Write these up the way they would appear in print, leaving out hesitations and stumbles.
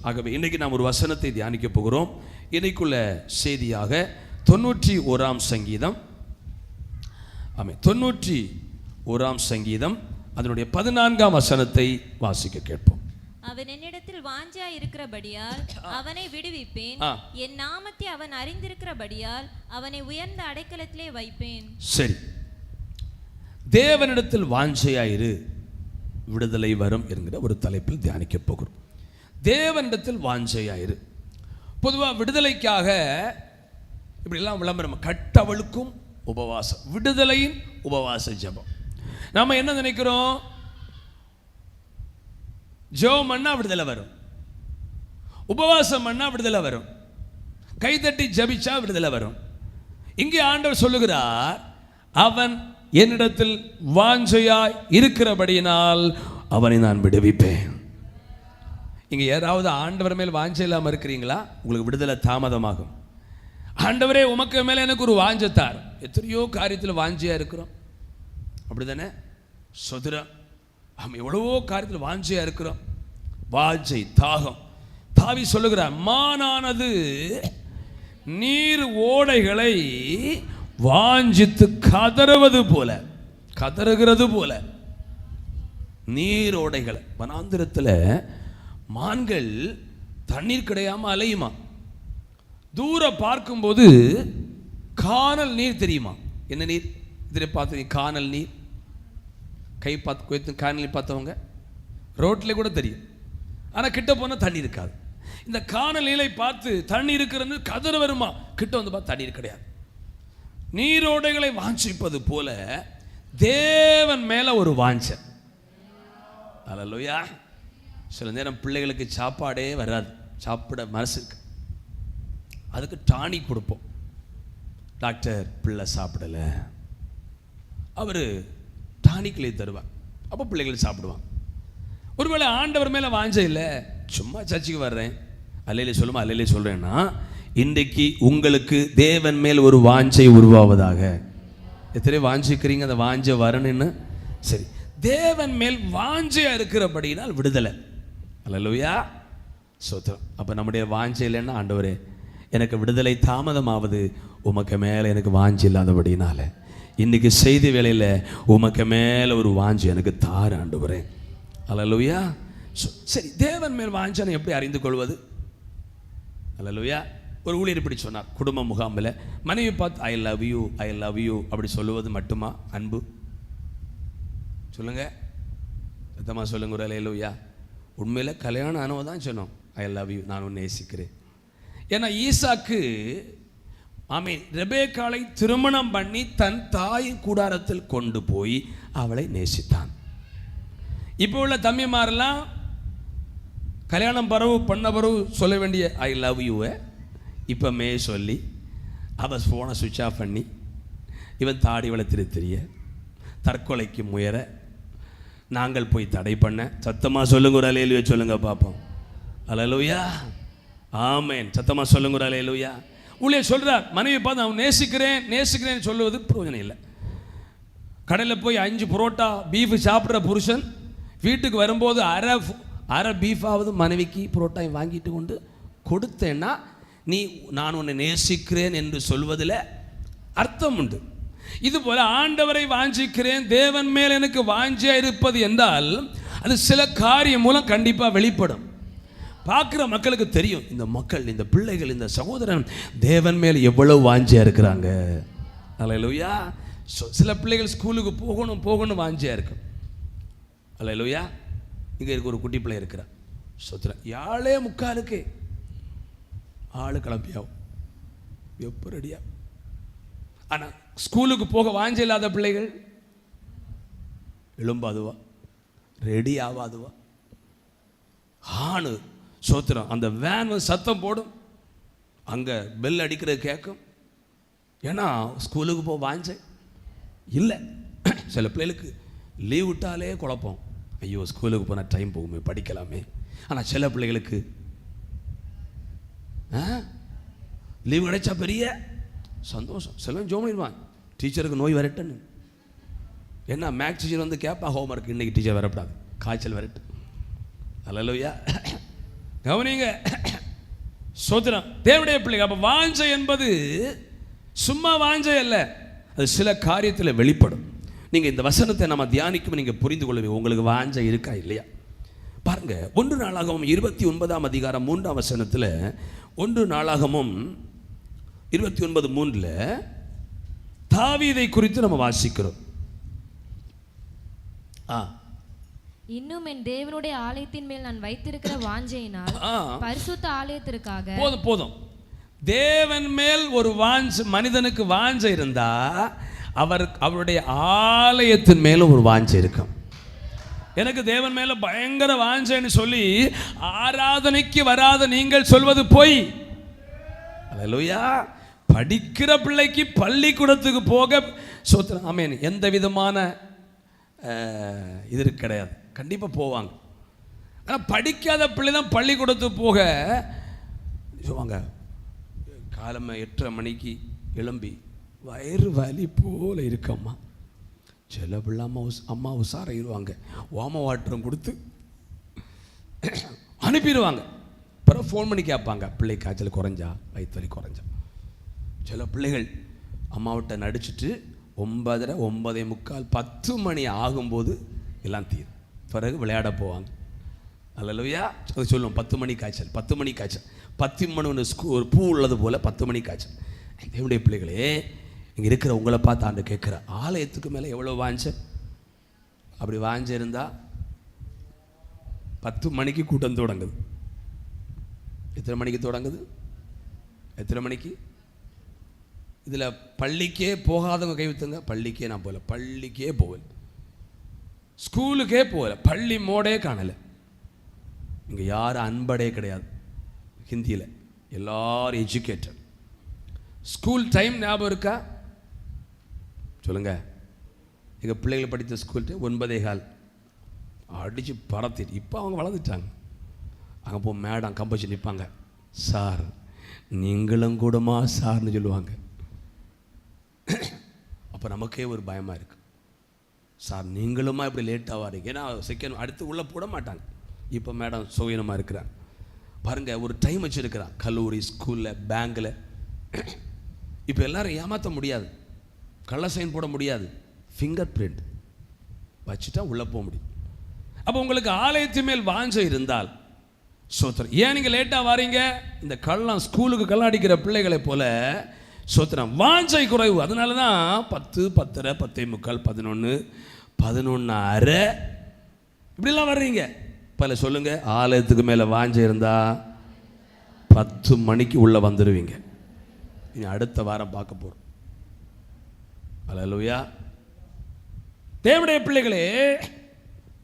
ஆகவே இன்றைக்கி நாம் ஒரு வசனத்தை தியானிக்க போகிறோம். இன்னைக்குள்ள செய்தியாக 91ஆம் சங்கீதம், ஆமாம் 91ஆம் சங்கீதம் அதனுடைய 14ஆம் வசனத்தை வாசிக்க கேட்போம். அவன் என்னிடத்தில் வாஞ்சியாய் இருக்கிறபடியால் அவனை விடுவிப்பேன். என் நாமத்தை அவன் அறிந்திருக்கிறபடியால் அவனை உயர்ந்த அடைக்கலத்திலே வைப்பேன். சரி, தேவனிடத்தில் வாஞ்சையாயிரு, விடுதலை வரும் என்கிற ஒரு தலைப்பில் தியானிக்க போகிறோம். தேவனிடத்தில் வாஞ்சையாயிரு. பொதுவாக விடுதலைக்காக இப்படிலாம் விளம்பரம், கட்டவளுக்கும் உபவாசம், விடுதலையின் உபவாச ஜெபம். நம்ம என்ன நினைக்கிறோம்? ஜெபம் பண்ணா விடுதலை வரும், உபவாசம் பண்ணா விடுதலை வரும், கைதட்டி ஜபிச்சா விடுதலை வரும். இங்கே ஆண்டவர் சொல்லுகிறார், அவன் என்னிடத்தில் வாஞ்சையாய் இருக்கிறபடியினால் அவனை நான் விடுவிப்பேன். இங்கே யாராவது ஆண்டவர் மேல் வாஞ்சை இல்லாமல் இருக்கிறீங்களா? உங்களுக்கு விடுதலை தாமதமாகும். ஆண்டவரே உமக்கு மேலே எனக்கு ஒரு வாஞ்சத்தார். எத்தனையோ காரியத்தில் வாஞ்சியாக இருக்கிறோம், அப்படி தானே சொதுரம். ஆமாம், எவ்வளவோ காரியத்தில் வாஞ்சையாக இருக்கிறோம். வாஞ்சை, தாகம். தாவி சொல்லுகிறார், மானானது நீர் ஓடைகளை வாஞ்சித்து கதறுவது போல, கதறுகிறது போல. நீர் ஓடைகளை, வனாந்திரத்தில் மான்கள் தண்ணீர் கிடையாம அலையுமா? தூர பார்க்கும்போது கானல் நீர் தெரியுமா? என்ன நீர்? இதில் பார்த்து கானல் நீர், கை பார்த்து கானல் பார்த்தவங்க ரோட்டில் கூட தெரியும், ஆனால் கிட்ட போனால் தண்ணி இருக்காது. இந்த கானல் நீரை பார்த்து தண்ணி இருக்கிறது கதற வருமா? கிட்ட வந்து பார்த்து தண்ணீர் கிடையாது. நீரோடைகளை வாஞ்சிப்பது போல தேவன் மேல ஒரு வாஞ்சை. அல்லேலூயா. சில நேரம் பிள்ளைகளுக்கு சாப்பாடே வராது, சாப்பிட மனசு இருக்கு, அதுக்கு டானிக் கொடுப்போம். டாக்டர் பிள்ளை சாப்பிடலை, அவர் டானிக்களை தருவார், அப்போ பிள்ளைகள் சாப்பிடுவான். ஒருவேளை ஆண்டவர் மேலே வாஞ்சை இல்லை, சும்மா சர்ச்சுக்கு வர்றேன், அல்லையிலே சொல்லுமா, அல்லையிலே சொல்கிறேன்னா, இன்றைக்கு உங்களுக்கு தேவன் மேல் ஒரு வாஞ்சை உருவாவதாக. எத்தனை வாஞ்சிக்கிறீங்க அந்த வாஞ்சை வரணுன்னு? சரி, தேவன் மேல் வாஞ்சையாக இருக்கிறபடினால் விடுதலை. அல்லேலூயா, ஸ்தோத்திரம். அப்போ நம்முடைய வாஞ்சை இல்லைன்னா, ஆண்டவரே எனக்கு விடுதலை தாமதமாவது உமக்கு மேலே எனக்கு வாஞ்சி இல்லாதபடினால, இன்றைக்கி செய்தி வேளையில் உமக்கு மேலே ஒரு வாஞ்சி எனக்கு தார ஆண்டவரே. அல்லேலூயா. சரி, தேவன் மேல் வாஞ்சனை எப்படி அறிந்து கொள்வது? அல்லேலூயா. ஒரு ஊழியர் இப்படி சொன்னார், குடும்ப முகாமில் மனைவி பார்த்து I love you, I love you அப்படி சொல்லுவது மட்டுமா அன்பு? சொல்லுங்க, சத்தமாக சொல்லுங்க ஒரு அல்லேலூயா. உண்மையில் கல்யாணம் ஆனவ தான் சொன்னோம் ஐ லவ் யூ, நான் உன்னை நேசிக்கிறேன். ஏன்னா ஈசாக்கு ஆமீன் ரெபேக்காளை திருமணம் பண்ணி தன் தாயின் கூடாரத்தில் கொண்டு போய் அவளை நேசித்தான். இப்போ உள்ள தம்பிமாரெல்லாம் கல்யாணம் பரவு பண்ண பரவு சொல்ல வேண்டிய ஐ லவ் யூவை இப்போ சொல்லி அவள் ஃபோனை சுவிட்ச் ஆஃப் பண்ணி இவன் தாடி வளர்த்திரு தெரிய தற்கொலைக்கு முயற நாங்கள் போய் தடை பண்ண. சத்தமாக சொல்லுங்க ஒரு அல்லேலூயா சொல்லுங்க பார்ப்போம். அல்லேலூயா, ஆமென். சத்தமாக சொல்லுங்க ஒரு அல்லேலூயா. ஊழியர் சொல்கிறார், மனைவி பார்த்து அவன் நேசிக்கிறேன் நேசிக்கிறேன்னு சொல்லுவது பிரயோஜனம் இல்லை. கடையில் போய் 5 புரோட்டா பீஃப் சாப்பிட்ற புருஷன் வீட்டுக்கு வரும்போது அரை பீஃபாவது மனைவிக்கு புரோட்டா வாங்கிட்டு கொண்டு கொடுத்தேன்னா நீ நான் உன்னை நேசிக்கிறேன் என்று சொல்வதில் அர்த்தம் உண்டு. இதுபோல ஆண்டவரை வாஞ்சிக்கிறேன், தேவன் மேல் எனக்கு வாஞ்சியா இருப்பது என்றால் அது சில காரியம் மூலம் கண்டிப்பாக வெளிப்படும். பார்க்குற மக்களுக்கு தெரியும், இந்த மக்கள், இந்த பிள்ளைகள், இந்த சகோதரன் தேவன் மேல் எவ்வளவு வாஞ்சியா இருக்கிறாங்க. அல்லேலூயா. சில பிள்ளைகள் ஸ்கூலுக்கு போகணும் போகணும் வாஞ்சியா இருக்கு. அல்லேலூயா. இங்கே இருக்க ஒரு குட்டி பிள்ளை இருக்கிறா, சொத்துறேன் 7:45 ஆளு கிளம்பியாவும் எப்போ ரெடியா. ஆனால் ஸ்கூலுக்கு போக வாஞ்சை இல்லாத பிள்ளைகள் எழும்பாதுவா, ரெடி ஆவாதுவா. ஆணு சோத்திரம், அந்த வேன் சத்தம் போடும், அங்கே பெல் அடிக்கிறது கேட்கும். ஏன்னா ஸ்கூலுக்கு போக வாஞ்சை இல்லை. சில பிள்ளைகளுக்கு லீவ் விட்டாலே குழப்பம், ஐயோ ஸ்கூலுக்கு போனால் டைம் போகுமே படிக்கலாமே. ஆனால் சில பிள்ளைகளுக்கு லீவ் கிடைச்சா பெரிய சந்தோஷம். சில ஜோமிடுவான், டீச்சருக்கு நோய் வரட்டுன்னு. என்ன மேக்ஸ் டீச்சர் கேட்பா, ஹோம்ஒர்க் இன்னைக்கு டீச்சர் வரப்படாது, காய்ச்சல் வரட்டு. அல்லேலூயா. கவனிங்க. சோத்திரம். தேவனுடைய பிள்ளைகள். அப்ப வாஞ்சை என்பது சும்மா வாஞ்சை அல்ல, அது சில காரியத்தில் வெளிப்படும். நீங்க இந்த வசனத்தை நம்ம தியானிக்கும் நீங்க புரிந்து கொள்வீங்க உங்களுக்கு வாஞ்சை இருக்கா இல்லையா. பாருங்க, 1 நாளாகமம் 29ஆம் அதிகாரம் 3ஆம் வசனத்தில், 1 நாளாகமம் 29:3 தாவீதை குறித்து நம்ம வாசிக்கிறோம். இன்னும் என் தேவனுடைய ஆலயத்தின் மேல் நான் வைத்திருக்கிற வாஞ்சையினால் பரிசுத்த ஆலயத்திற்காக. போதும். தேவன் மேல் ஒரு வாஞ்சை, மனிதனுக்கு வாஞ்சை இருந்தா அவருடைய ஆலயத்தின் மேல ஒரு வாஞ்சை இருக்கும். எனக்கு தேவன் மேல பயங்கர வாஞ்சைன்னு சொல்லி ஆராதனைக்கு வராத நீங்கள் சொல்வது பொய். அல்லேலூயா. படிக்கிற பிள்ளைக்கு பள்ளிக்கூடத்துக்கு போக சோத்திரம், ஆமென், எந்த விதமான இது கிடையாது, கண்டிப்பாக போவாங்க. ஆனால் படிக்காத பிள்ளை தான் பள்ளிக்கூடத்துக்கு போக சொல்லுவாங்க. காலமை 8:30 மணிக்கு எழும்பி வயிறு வலி போல இருக்கம்மா. சில பிள்ளை அம்மா உஷாராயிருவாங்க, ஓம வாட்டரும் கொடுத்து அனுப்பிடுவாங்க. அப்புறம் ஃபோன் பண்ணி கேட்பாங்க, பிள்ளை காய்ச்சல் குறைஞ்சா, வயிற்று வலி குறைஞ்சா. சில பிள்ளைகள் அம்மாவிட்ட நடிச்சுட்டு 9:30, 9:45, 10 மணி ஆகும்போது எல்லாம் தீரும். பிறகு விளையாட போவாங்க. அல்லேலூயா. அது சொல்லுவோம் 10 மணி காய்ச்சல், 10 மணி காய்ச்சல், 10 மணி ஒரு பூ உள்ளது போல 10 மணி காய்ச்சல். தேவனுடைய பிள்ளைகளே, இங்கே இருக்கிற உங்களை பார்த்து ஆண்டு கேட்குற, ஆலயத்துக்கு மேலே எவ்வளோ வாஞ்ச? அப்படி வாஞ்ச இருந்தால் 10 மணிக்கு கூட்டம் தொடங்குது. எத்தனை மணிக்கு தொடங்குது? எத்தனை மணிக்கு? இதில் பள்ளிக்கே போகாதவங்க கை வைத்துங்க. பள்ளிக்கே நான் போகல, பள்ளிக்கே போகல, ஸ்கூலுக்கே போகல, பள்ளி மோடே காணலை. இங்கே யாரும் அன்படே கிடையாது. ஹிந்தியில் எல்லாரும் எஜுகேட்டட். ஸ்கூல் டைம் ஞாபகம் இருக்கா? சொல்லுங்க. எங்கள் பிள்ளைகள் படித்த ஸ்கூல் டைம் 9:15. அடித்து பறத்திட்டு. இப்போ அவங்க வளர்ந்துட்டாங்க. அங்கே போ மேடம் கம்பச்சு நிற்பாங்க. சார் நீங்களும் கூடமா சார்னு சொல்லுவாங்க. அப்போ நமக்கே ஒரு பயமாக இருக்குது. சார் நீங்களுமா இப்படி லேட்டாக வாரீங்க? ஏன்னா செகண்ட் அடுத்து உள்ளே போட மாட்டாங்க. இப்போ மேடம் சுயனமாக இருக்கிறாங்க. பாருங்கள், ஒரு டைம் வச்சுருக்கிறான். கல்லூரி, ஸ்கூலில், பேங்கில். இப்போ எல்லாரும் ஏமாற்ற முடியாது, கள்ள சைன் போட முடியாது, ஃபிங்கர் பிரிண்ட் வச்சுட்டா உள்ளே போக முடியும். அப்போ உங்களுக்கு ஆலயத்து மேல் வாஞ்சை இருந்தால் சோத்திரம். ஏன் நீங்கள் லேட்டாக வாரீங்க? இந்த கள்ளம், ஸ்கூலுக்கு கள்ளம் அடிக்கிற பிள்ளைகளை போல சோத்திரம், வாஞ்சை குறைவு. அதனால தான் 10, 10:30, 10:45, 11, 11:30 இப்படிலாம் வர்றீங்க. பல சொல்லுங்க, ஆலயத்துக்கு மேலே வாஞ்சை இருந்தா 10 மணிக்கு உள்ளே வந்துடுவீங்க. இனி அடுத்த வாரம் பார்க்க போகிறோம். அல்லேலூயா. தேவனுடைய பிள்ளைகளே,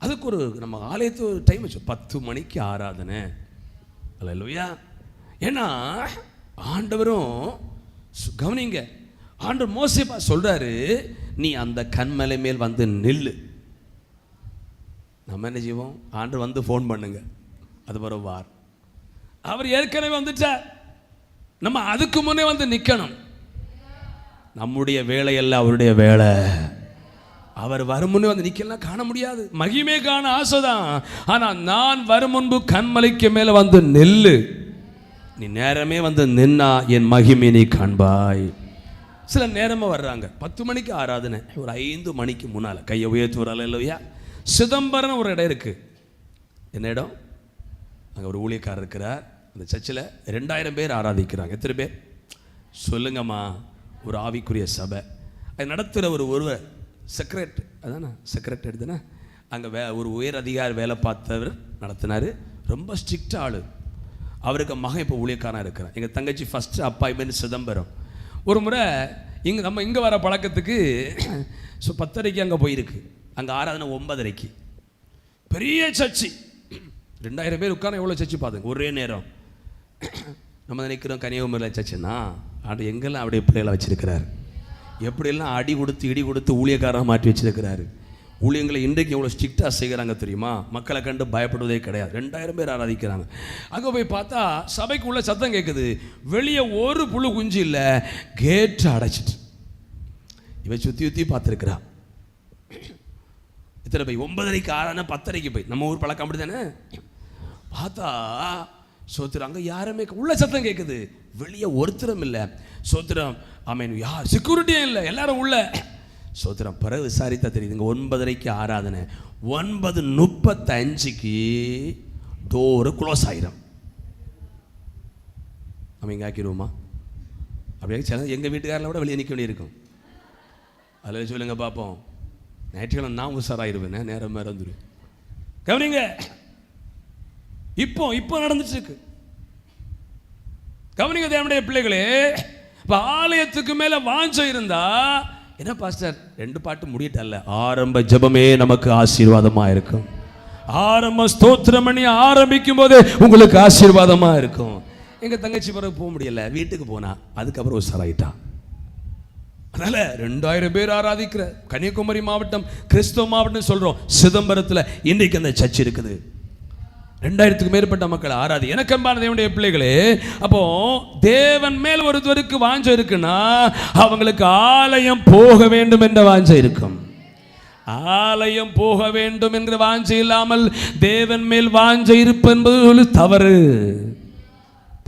அதுக்கு ஒரு நம்ம ஆலயத்து ஒரு டைம் வச்சு 10 மணிக்கு ஆராதனை. அல்லேலூயா. ஏன்னா ஆண்டவரும் கவனிங்க, ஆண்டவர் மோசேப்பா சொல்றாரு, நீ அந்த கன்மலை மேல் வந்து நில்லு. நம்ம என்ன செய்வோம்? ஆண்டவர் வந்து ஃபோன் பண்ணுங்க, அது வர வார். அவர் ஏற்கனவே வந்துட்டார், நம்ம அதுக்கு முன்னே வந்து நிற்கணும். நம்முடைய வேலை அல்ல அவருடைய வேலை. அவர் வரும் முன்னே வந்து நிக்கலாம் காண முடியாது. மகிமே காண ஆசைதான். ஆனா நான் வரும் முன்பு கண்மலைக்கு மேல வந்து நெல்லு. நீ நேரமே வந்து நின்னா என் மகிமை நீ காண்பாய். சில நேரமாக வர்றாங்க, 10 மணிக்கு ஆராதனை, ஒரு 5 மணிக்கு முன்னால் கையை உயர்த்துறாள். இல்லையா? சிதம்பரம் ஒரு இடம் இருக்கு. என்ன இடம்? அங்கே ஒரு ஊழியக்காரர் இருக்கிறார். அந்த சர்ச்சில் 2000 பேர் ஆராதிக்கிறாங்க. எத்தனை பேர் சொல்லுங்கம்மா? ஒரு ஆவிக்குரிய சபை. அது நடத்துகிற ஒருவர் செக்ரட்டரி, அதானே செக்ரட்டரி தானே, அங்கே ஒரு உயர் அதிகாரி வேலை பார்த்தவர் நடத்தினார். ரொம்ப ஸ்ட்ரிக்ட் ஆள். அவருக்கு மகன் இப்போ ஊழியக்காரன் இருக்கிறான். எங்கள் தங்கச்சி ஃபஸ்ட்டு அப்பாயின்மெண்ட் சிதம்பரம். ஒரு முறை நம்ம இங்கே வர பழக்கத்துக்கு 10:30 அங்கே போயிருக்கு. அங்கே ஆராதனை 9:30. பெரிய சர்ச்சி, 2000 பேர் உட்கார. எவ்வளோ சர்ச்சி பார்த்துங்க ஒரே நேரம். நம்ம நினைக்கிறோம் கன்னியாகுமரியில் சர்ச்சுன்னா, ஆண்டு எங்கெல்லாம் அப்படியே பிள்ளைகளை வச்சிருக்கிறார், எப்படியெல்லாம் அடி கொடுத்து இடி கொடுத்து ஊழியக்காரமாக மாற்றி வச்சிருக்கிறாரு. ஊழியங்களை இன்றைக்கு எவ்வளோ ஸ்ட்ரிக்டாக செய்கிறாங்க தெரியுமா? மக்களை கண்டு பயப்படுவதே கிடையாது. 2000 பேர் ஆராதிக்கிறாங்க. அங்கே போய் பார்த்தா சபைக்கு உள்ள சத்தம் கேட்குது. வெளியே ஒரு புழு குஞ்சு இல்லை, கேட்டு அடைச்சிட்டு. இவன் சுற்றி பார்த்துருக்குறான். இத்தனை போய் 9:30 ஆராதனை, 10:30 போய். நம்ம ஊர் பழக்கம் அப்படி தானே. பார்த்தா சோத்திரம். அங்கே யாருமே உள்ள சத்தம் கேட்குது, வெளியே ஒருத்தரும் இல்லை. சோத்திரம். ஆமீன். யார் செக்யூரிட்டியும் இல்லை, எல்லாரும் உள்ள. சோத்திரம். பிறகு விசாரித்தா தெரியுதுங்க, 9:30 ஆராதனை, 9:35 டோரு க்ளோஸ் ஆயிரும். நம்ம இங்கே ஆக்கிடுவோமா? அப்படியே சில எங்கள் வீட்டுக்காரில் விட வெளியே நிற்க வேண்டியிருக்கும். அதில் சொல்லுங்க பார்ப்போம். ஞாயிற்றுக்கிழமை நான் உஷாராயிருவேன், நேரம் மறந்துடுவேன். கவனிங்க, இப்போ நடந்துட்டு இருக்கு. கவனிங்க தேவனுடைய பிள்ளைகளே, இப்போ ஆலயத்துக்கு மேலே வாஞ்சம் இருந்தா என்ன பாஸ்டர் 2 பாட்டு முடியட்டல்ல, ஆரம்ப ஜெபமே நமக்கு ஆசீர்வாதமா இருக்கும். ஆரம்ப ஸ்தோத்திரம் பண்ணி ஆரம்பிக்கும் போது உங்களுக்கு ஆசீர்வாதமா இருக்கும். எங்க தங்கச்சி பிறகு போக முடியல, வீட்டுக்கு போனா அதுக்கப்புறம் உஷாராயிட்டா. அதனால 2000 பேர் ஆராதிக்கிற கன்னியாகுமரி மாவட்டம் கிறிஸ்தவ மாவட்டம் சொல்றோம், சிதம்பரத்தில் இன்றைக்கு அந்த சர்ச் இருக்குது. 2000க்கு மேற்பட்ட மக்கள் ஆராதி. எனக்கு அன்பான தேவனுடைய பிள்ளைகளே, அப்போ தேவன் மேல் ஒருத்தருக்கு வாஞ்சம் இருக்குன்னா அவங்களுக்கு ஆலயம் போக வேண்டும் என்ற வாஞ்சம் இருக்கும். ஆலயம் போக வேண்டும் என்கிற வாஞ்சை இல்லாமல் தேவன் மேல் வாஞ்சை இருப்பது என்பது ஒரு தவறு.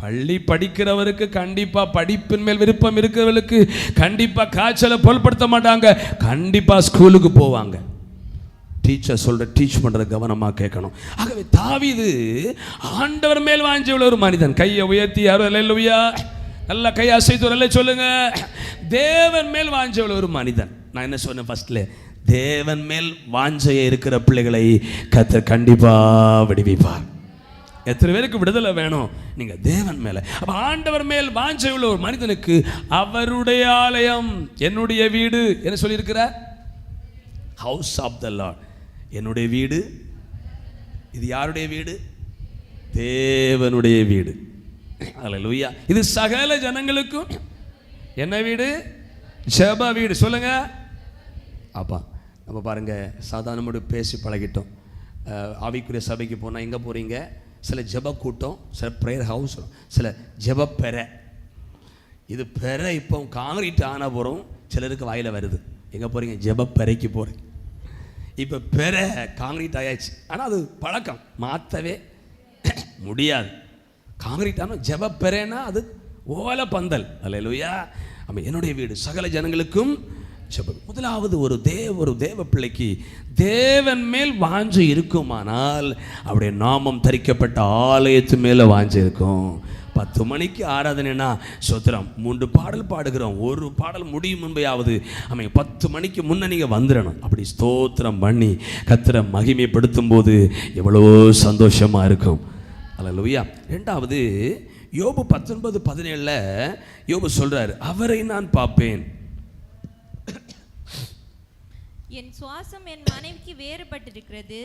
பள்ளி படிக்கிறவருக்கு கண்டிப்பா படிப்பின் மேல் விருப்பம் இருக்கிறவர்களுக்கு கண்டிப்பா காய்ச்சலை பொருட்படுத்த மாட்டாங்க, கண்டிப்பா ஸ்கூலுக்கு போவாங்க. டீச்சர் சொல்ற டீச் பண்றத கவனமா கேட்கணும். ஆகவே தாவீது ஆண்டவர் மேல் வாஞ்சை உள்ள ஒரு மனிதன். கையை உயர்த்தி அல்லேலூயா, நல்லா கையை அசைத்து சொல்லுங்க. தேவன் மேல் வாஞ்சை உள்ள ஒரு மனிதன். நான் என்ன சொன்னேன் ஃபர்ஸ்ட்ல, தேவன் மேல் வாஞ்சையை இருக்கிற பிள்ளைகளை கர்த்தர் கண்டிப்பா விடுவிப்பார். எத்தனை பேருக்கு விடுதலை வேணும்? நீங்க தேவன் மேல. அப்ப ஆண்டவர் மேல் வாஞ்சை உள்ள ஒரு மனிதனுக்கு அவருடைய ஆலயம், என்னுடைய வீடு என்ன சொல்லி இருக்கிறார்? House of the lord. என்னுடைய வீடு. இது யாருடைய வீடு? தேவனுடைய வீடு. அல்லேலூயா. இது சகல ஜனங்களுக்கும் என்ன வீடு? ஜெப வீடு. சொல்லுங்க. அப்பா நம்ம பாருங்க, சாதாரணமாக பேசி பழகிட்டோம். ஆவிக்குரிய சபைக்கு போனால் எங்கே போகிறீங்க? சில ஜெப கூட்டம், சில ப்ரேயர் ஹவுஸ், சில ஜெப பெறை. இது பெறை இப்போ காங்கிரீட் ஆன போகிறோம், சிலருக்கு வாயில் வருது. எங்கே போகிறீங்க? ஜெப பெறைக்கு போகிறீங்க. இப்போ பெறை காங்கிரீட் ஆயாச்சு, ஆனால் அது பழக்கம் மாற்றவே முடியாது. காங்கிரீட் ஆனால் ஜெப பெறைனா அது ஓலை பந்தல். அல்லேலூயா. ஆமாம். என்னுடைய வீடு சகல ஜனங்களுக்கும் ஜெபம். முதலாவது ஒரு தேவ பிள்ளைக்கு தேவன் மேல் வாஞ்சை இருக்குமானால் அவருடைய நாமம் தரிக்கப்பட்ட ஆலயத்து மேலே வாஞ்சை இருக்கும். 10 மணிக்கு ஆராதனைனா சோத்திரம் 3 பாடல் பாடுகிறோம், ஒரு பாடல் முடியும் முன்பையாவது 10 மணிக்கு முன்ன நீங்கள் வந்துடணும். அப்படி ஸ்தோத்திரம் பண்ணி கர்த்தரை மகிமைப்படுத்தும் போது எவ்வளோ சந்தோஷமா இருக்கும். அல்லேலூயா. 2வது யோபு 19:17 யோபு சொல்றாரு, அவரை நான் பார்ப்பேன். என் சுவாசம் என் மனைவிக்கு வேறுபட்டிருக்கிறது,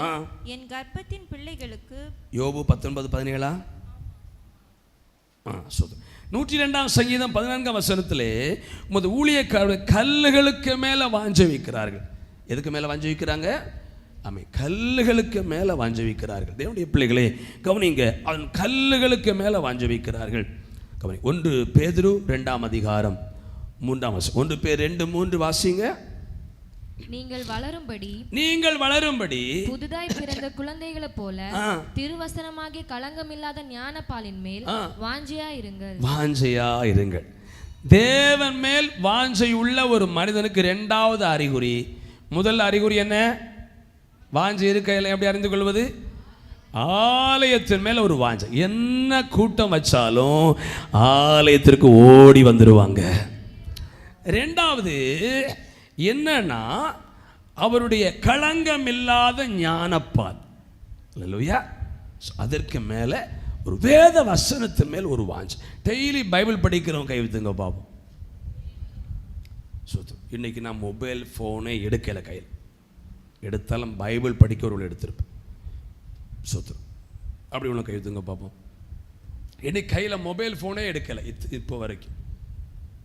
என் கர்ப்பத்தின் பிள்ளைகளுக்கு. யோபு 19:17. 102ஆம் சங்கீதம் 14ஆம் வசனத்திலே உமது ஊழியக்காரர்கள் கல்லுகளுக்கு மேலே வாஞ்சை வைக்கிறார்கள். எதுக்கு மேலே வாஞ்சை வைக்கிறாங்க? கல்லுகளுக்கு மேலே வாஞ்சை வைக்கிறார்கள். தேவனுடைய பிள்ளைகளே கவனிங்க, அவன் கல்லுகளுக்கு மேலே வாஞ்சை வைக்கிறார்கள். கவனி. 1 பேதுரு 2ஆம் அதிகாரம் 3ஆம் வசனம். 1 பேதுரு 2:3 வாசிங்க. நீங்கள் வளரும்படி புதிதாய் பிறந்த குழந்தைகளை போல திருவசனமாகிய களங்கமில்லாத ஞானப்பாலின் மேல் வாஞ்சையா இருங்கள். தேவன் மேல் வாஞ்சை உள்ள ஒரு மனிதனுக்கு 2வது அறிகுறி. முதல் அறிகுறி என்ன? வாஞ்சை இருக்கையில் எப்படி அறிந்து கொள்வது? ஆலயத்தின் மேல ஒரு வாஞ்சை. என்ன கூட்டம் வச்சாலும் ஆலயத்திற்கு ஓடி வந்துடுவாங்க. 2வது என்னன்னா அவருடைய களங்கம் இல்லாத ஞானப்பால். அல்லேலூயா. அதற்கு மேல ஒரு வேத வசனத்தின் மேல் ஒரு வாஞ்சை. டெய்லி பைபிள் படிக்கிறவங்க கை வைத்துங்க பாப்போம். இன்னைக்கு நான் மொபைல் ஃபோனே எடுக்கல, கையில் எடுத்தாலும் பைபிள் படிக்கிறவர்கள் எடுத்திருப்பேன். அப்படி ஒன்று கை வைத்துங்க பார்ப்போம். இன்னைக்கு கையில் மொபைல் ஃபோனே எடுக்கலை இப்போ வரைக்கும்.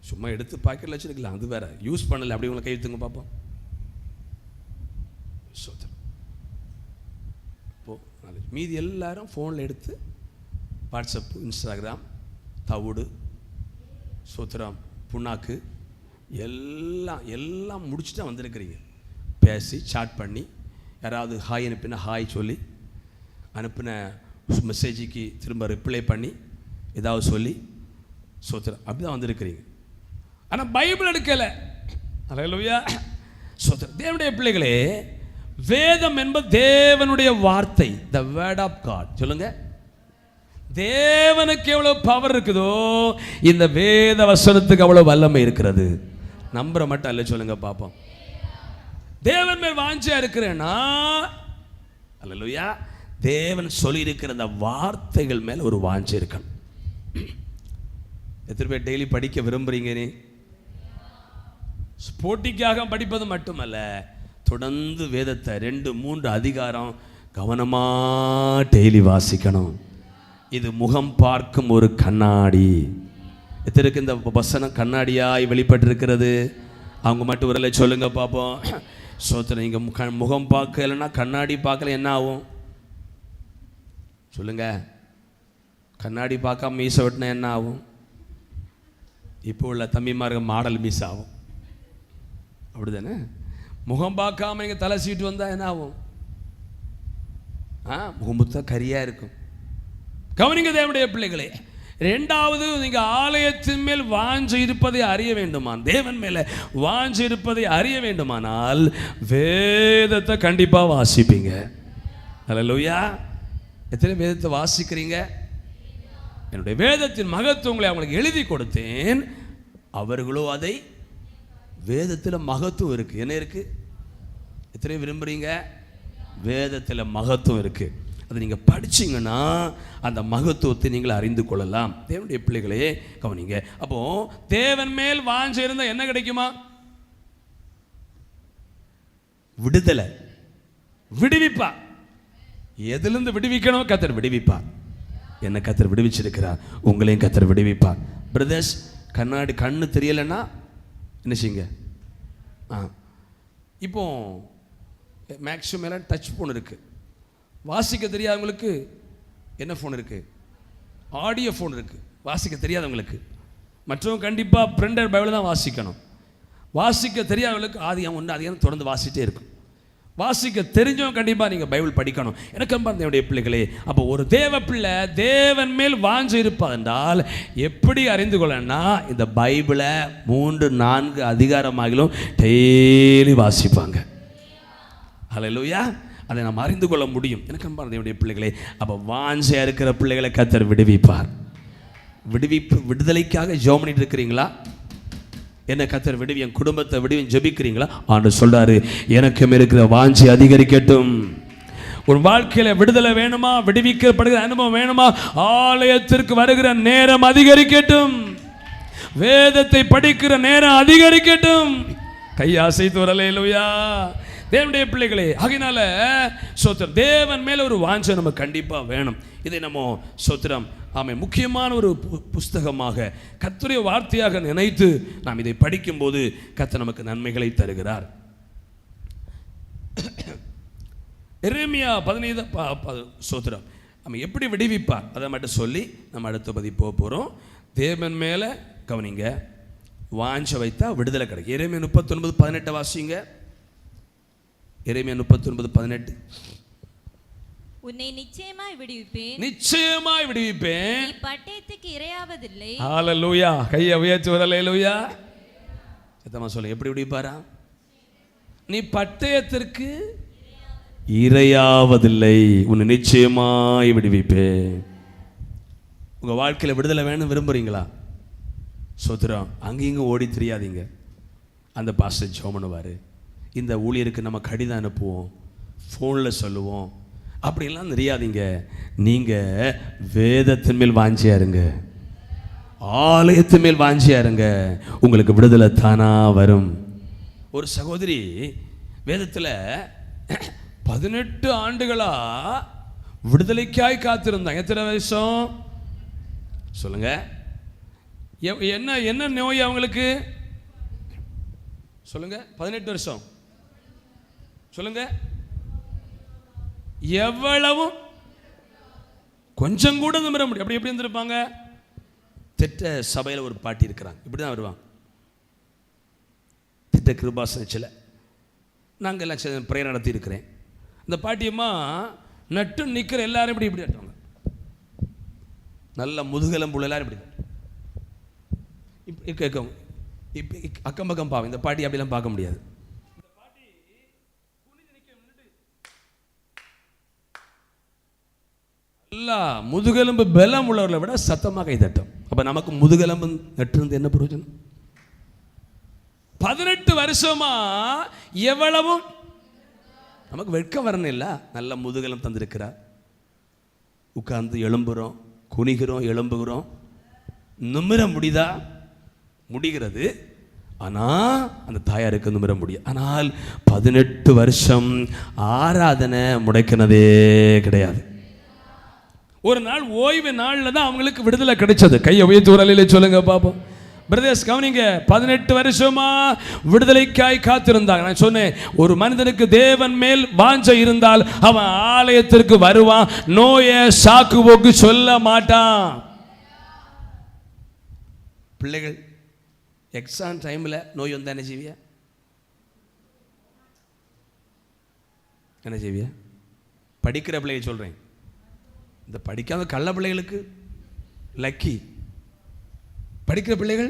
சும்மா எடுத்து பாக்கெட்டில் வச்சுருக்கலாம், அது வேற. யூஸ் பண்ணலை. அப்படி உங்களை கை வைத்துங்க பார்ப்போம். மீதி எல்லாரும் ஃபோனில் எடுத்து வாட்ஸ்அப்பு, இன்ஸ்டாகிராம், தவிடு, சோத்திரம், புண்ணாக்கு எல்லாம் முடிச்சுட்டு தான் வந்திருக்கிறீங்க. பேசி சாட் பண்ணி யாராவது ஹாய் அனுப்பினா ஹாய் சொல்லி, அனுப்பின மெசேஜுக்கு திரும்ப ரிப்ளை பண்ணி ஏதாவது சொல்லி சோத்திரம் அப்படி தான் வந்திருக்கிறீங்க. ஆனால் பைபிள் எடுக்கலை. அல்லேலூயா, சோத்திரம். தேவனுடைய பிள்ளைகளே, வேதம் என்பது தேவனுடைய வார்த்தை, த வேர்ட் ஆஃப் காட். சொல்லுங்க, தேவனுக்கு எவ்வளவு பவர் இருக்குதோ இந்த வேத வசனத்துக்கு அவ்வளவு வல்லமை இருக்கிறது. நம்புற மட்டும் அல்ல, சொல்லுங்க பாப்போம். தேவன் மேல் வாஞ்சையா இருக்கிறேன்னா, அல்லேலூயா, தேவன் சொல்லி இருக்கிற அந்த வார்த்தைகள் மேல் ஒரு வாஞ்சை இருக்கணும். எத்தனை பேர் டெய்லி படிக்க விரும்புறீங்க? நீ போட்டிக்காக படிப்பது மட்டுமல்ல, தொடர்ந்து வேதத்தை 2-3 அதிகாரம் கவனமா டெய்லி வாசிக்கணும். இது முகம் பார்க்கும் ஒரு கண்ணாடி. எத்தனைக்கு இந்த வசனம் கண்ணாடியாய் வெளிப்பட்டிருக்கிறது? அவங்க மட்டும் வரல, சொல்லுங்க பார்ப்போம். சோத்திரம். இங்கே முகம் பார்க்கலைன்னா கண்ணாடி பார்க்கல என்ன ஆகும்? சொல்லுங்க. கண்ணாடி பார்க்காம மீசை வெட்டினா என்ன ஆகும்? இப்போ உள்ள தம்பிமார்கள் மாடல் மீசை ஆகும், அப்படி தானே? முகம் பார்க்காம இங்கே தலை சீட்டு வந்தால் என்ன ஆகும்? முகமுத்தா கரியாக இருக்கும். கவனிங்க தேவனுடைய பிள்ளைகளே, 2வது, நீங்க ஆலயத்தின் மேல் வாஞ்சை இருப்பதை அறிய வேண்டுமான், தேவன் மேல வாஞ்சை இருப்பதை அறிய வேண்டுமானால் வேதத்தை கண்டிப்பா வாசிப்பீங்க. அல்லேலூயா. எத்தனை வேதத்தை வாசிக்கிறீங்க? என்னுடைய வேதத்தின் மகத்துவங்களை அவங்களுக்கு எழுதி கொடுத்தேன், அவர்களோ அதை வேதத்தில் மகத்துவம் இருக்கு. என்ன இருக்கு? எத்தனை விரும்புறீங்க? வேதத்தில் மகத்துவம் இருக்கு. அதை நீங்கள் படிச்சிங்கன்னா அந்த மகத்துவத்தை நீங்கள் அறிந்து கொள்ளலாம். தேவனுடைய பிள்ளைகளே கவனிங்க. அப்போ தேவன் மேல் வாஞ்சை இருந்தால் என்ன கிடைக்குமா? விடுதலை, விடுவிப்பா. எதிலிருந்து விடுவிக்கணும்? கர்த்தர் விடுவிப்பார். என்ன கர்த்தர் விடுவிச்சிருக்கிறார், உங்களையும் கர்த்தர் விடுவிப்பார். பிரதர்ஸ், கண்ணு தெரியலைன்னா என்ன செய்யுங்க? இப்போ மேக்ஸிமம் எல்லாம் டச் ஃபோன் இருக்குது. வாசிக்க தெரியாதவங்களுக்கு என்ன ஃபோன் இருக்குது? ஆடியோ ஃபோன் இருக்குது. வாசிக்க தெரியாதவங்களுக்கு, மற்றவங்க கண்டிப்பாக பிரிண்டர் பைபிள் தான் வாசிக்கணும். வாசிக்க தெரியாதவங்களுக்கு ஆதியம் 1 அதிகாரம் தொடர்ந்து வாசிட்டே இருக்கும். வாசிக்க தெரிஞ்சவங்க கண்டிப்பாக நீங்கள் பைபிள் படிக்கணும். எனக்கு என்னுடைய பிள்ளைகளே, அப்போ ஒரு தேவ பிள்ளை தேவன் மேல் வாஞ்சை இருப்பது என்றால் எப்படி அறிந்து கொள்ளனா, இந்த பைபிளை 3-4 அதிகாரமாகிலும் டெய்லி வாசிப்பாங்க. ஹல்லேலூயா. அதை நாம் அறிந்து கொள்ள முடியும். எனக்கு என்னுடைய பிள்ளைகளே, அப்போ வாஞ்சையாக இருக்கிற பிள்ளைகளை கர்த்தர் விடுவிப்பார். விடுதலைக்காக ஜெபம் பண்ணிட்டு இருக்கிறீங்களா? என்ன கர்த்தர் விடுவி, என் குடும்பத்தை விடுவி ஜெபிக்கிறீங்களா? ஆண்டு சொல்றாரு, எனக்கும் இருக்கிற வாஞ்சை அதிகரிக்கட்டும். ஒரு வாழ்க்கையில விடுதலை வேணுமா, விடுவிக்கப்படுகிற அனுபவம் வேணுமா, ஆலயத்திற்கு வருகிற நேரம் அதிகரிக்கட்டும், வேதத்தை படிக்கிற நேரம் அதிகரிக்கட்டும். கையாசைத்து அல்லேலூயா. தேவனுடைய பிள்ளைகளே, ஆகையினால சோத்திரம், தேவன் மேல ஒரு வாஞ்சை நம்ம கண்டிப்பா வேணும். இதை நம்ம சோத்திரம் ஆமை முக்கியமான ஒரு புஸ்தகமாக கர்த்தருடைய வார்த்தையாக நினைத்து நாம் இதை படிக்கும்போது கர்த்தர் நமக்கு நன்மைகளை தருகிறார். எரேமியா 15 சோத்திரம் நம்ம எப்படி விடுவிப்பார் அதை மட்டும் சொல்லி நம்ம அடுத்த பதி போக போகிறோம். தேவன் மேலே கவனிங்க, வாஞ்ச வைத்தா விடுதலை கிடைக்கும். எரேமியா 39:18 வாசிங்க. எரேமியா 39:18. உன்னை நிச்சயமாய் விடுவிப்பேன், நிச்சயமாய் விடுவிப்பேன், நீ பட்டயத்துக்கு இரையாவதில்லை. ஹல்லேலூயா. கையை உயர்த்தி ஹல்லேலூயா. சத்தமா சொல்லுங்க, எப்படி விடுவிப்பாரா? நீ பட்டயத்திற்கு இரையாவதில்லை, உன்னை நிச்சயமாய் விடுவிப்பேன். உங்க வாழ்க்கையில விடுதலை வேணும் விரும்புறீங்களா? சோத்திரம், அங்கேயும் ஓடி தெரியாதீங்க. அந்த பாஸ்டர் ஜெபம் பண்ணுவார், இந்த ஊழியருக்கு நம்ம கடிதம் அனுப்புவோம், ஃபோனில் சொல்லுவோம், அப்படிலாம் தெரியாதீங்க. நீங்கள் வேதத்தின் மேல் வாஞ்சியா இருங்க, ஆலயத்தின் மேல் வாஞ்சியா இருங்க, உங்களுக்கு விடுதலை தானா வரும். ஒரு சகோதரி வேதத்தில் 18 ஆண்டுகளா விடுதலைக்காய் காத்திருந்தாங்க. எத்தனை வருஷம் சொல்லுங்க? என்ன என்ன நோய் அவங்களுக்கு சொல்லுங்க? 18 வருஷம் சொல்லுங்க. எவ்வளவும் கொஞ்சம் கூட நம்பர முடியும். அப்படி எப்படி இருந்திருப்பாங்க? திட்ட சபையில் ஒரு பாட்டி இருக்கிறாங்க, இப்படி தான் வருவாங்க. திட்ட கிருபாசனச்சில் நாங்கள் எல்லாம் ப்ரேயர் நடத்தி இருக்கிறேன். இந்த பாட்டியம்மா நட்டு நிற்கிற எல்லாரும் இப்படி இப்படி ஆட்டுவாங்க. நல்ல முதுகெலும்புள்ள எல்லாரும் இப்படி இப்போ கேட்கும். இப்போ அக்கம் பக்கம் பாவம். இந்த பாட்டி அப்படிலாம் பார்க்க முடியாது. நல்லா முதுகெலும்பு பலம் உள்ளவர்களை விட சத்தமாக கை தட்டும். அப்ப நமக்கு முதுகெலும்பு நட்டு என்ன பிரயோஜனம்? 18 வருஷமா எவ்வளவும் நமக்கு வெட்கம் வரணும் இல்ல. நல்ல முதுகெலும்பு தந்திருக்கிறார். உட்கார்ந்து எழும்புறோம், குனிகிறோம், எழும்புகிறோம். நிமிர முடியுதா? முடிகிறது. ஆனா அந்த தாயாருக்கு நிமிர முடியும். ஆனால் 18 வருஷம் ஆராதனை முடக்கினதே கிடையாது. ஒரு நாள் ஓய்வு நாள்ல தான் அவங்களுக்கு விடுதலை கிடைச்சது. கையை உயர்த்தி ஒரு அலையில சொல்லுங்க பாப்போம். பிரதர்ஸ் கவனிங்க, 18 வருஷமா விடுதலைக்காய் காத்திருந்தாங்க. நான் சொன்னேன், ஒரு மனிதனுக்கு தேவன் மேல் வாஞ்சை இருந்தால் அவன் ஆலயத்திற்கு வருவான், நோயை சாக்கு போக்கு சொல்ல மாட்டான். பிள்ளைகள் எக்ஸாம் டைம்ல நோய் வந்தா என்ன செய்வியா? என்ன செய்வியா? படிக்கிற பிள்ளைகள் சொல்றேன், இந்த படிக்காத கள்ள பிள்ளைகளுக்கு லக்கி. படிக்கிற பிள்ளைகள்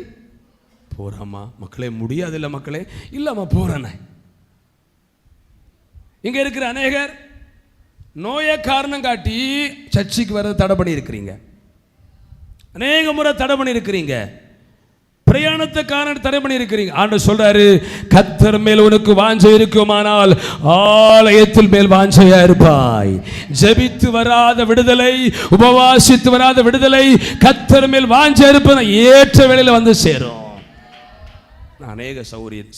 போறாமா மக்களே, முடியாது இல்லை மக்களே, இல்லம்மா போறேன். இங்க இருக்கிற அநேகர் நோயை காரணம் காட்டி சர்ச்சைக்கு வர தடை பண்ணி இருக்கிறீங்க. அநேக முறை தடை பண்ணி இருக்கிறீங்க. பிரயாணத்தை காரணம் தடை பண்ணி இருக்கிறீங்க. ஆண்டவர் சொல்றாரு, கர்த்தர் மேல் உனக்கு வாஞ்சை இருக்குமானால் ஆலயத்தில் மேல் வாஞ்சையா இருப்பாய். ஜெபித்து வராத விடுதலை, உபவாசித்து வராத விடுதலை, கர்த்தர் மேல் வாஞ்சை இருப்பது ஏற்ற வேளையில வந்து சேரும். நான் அநேக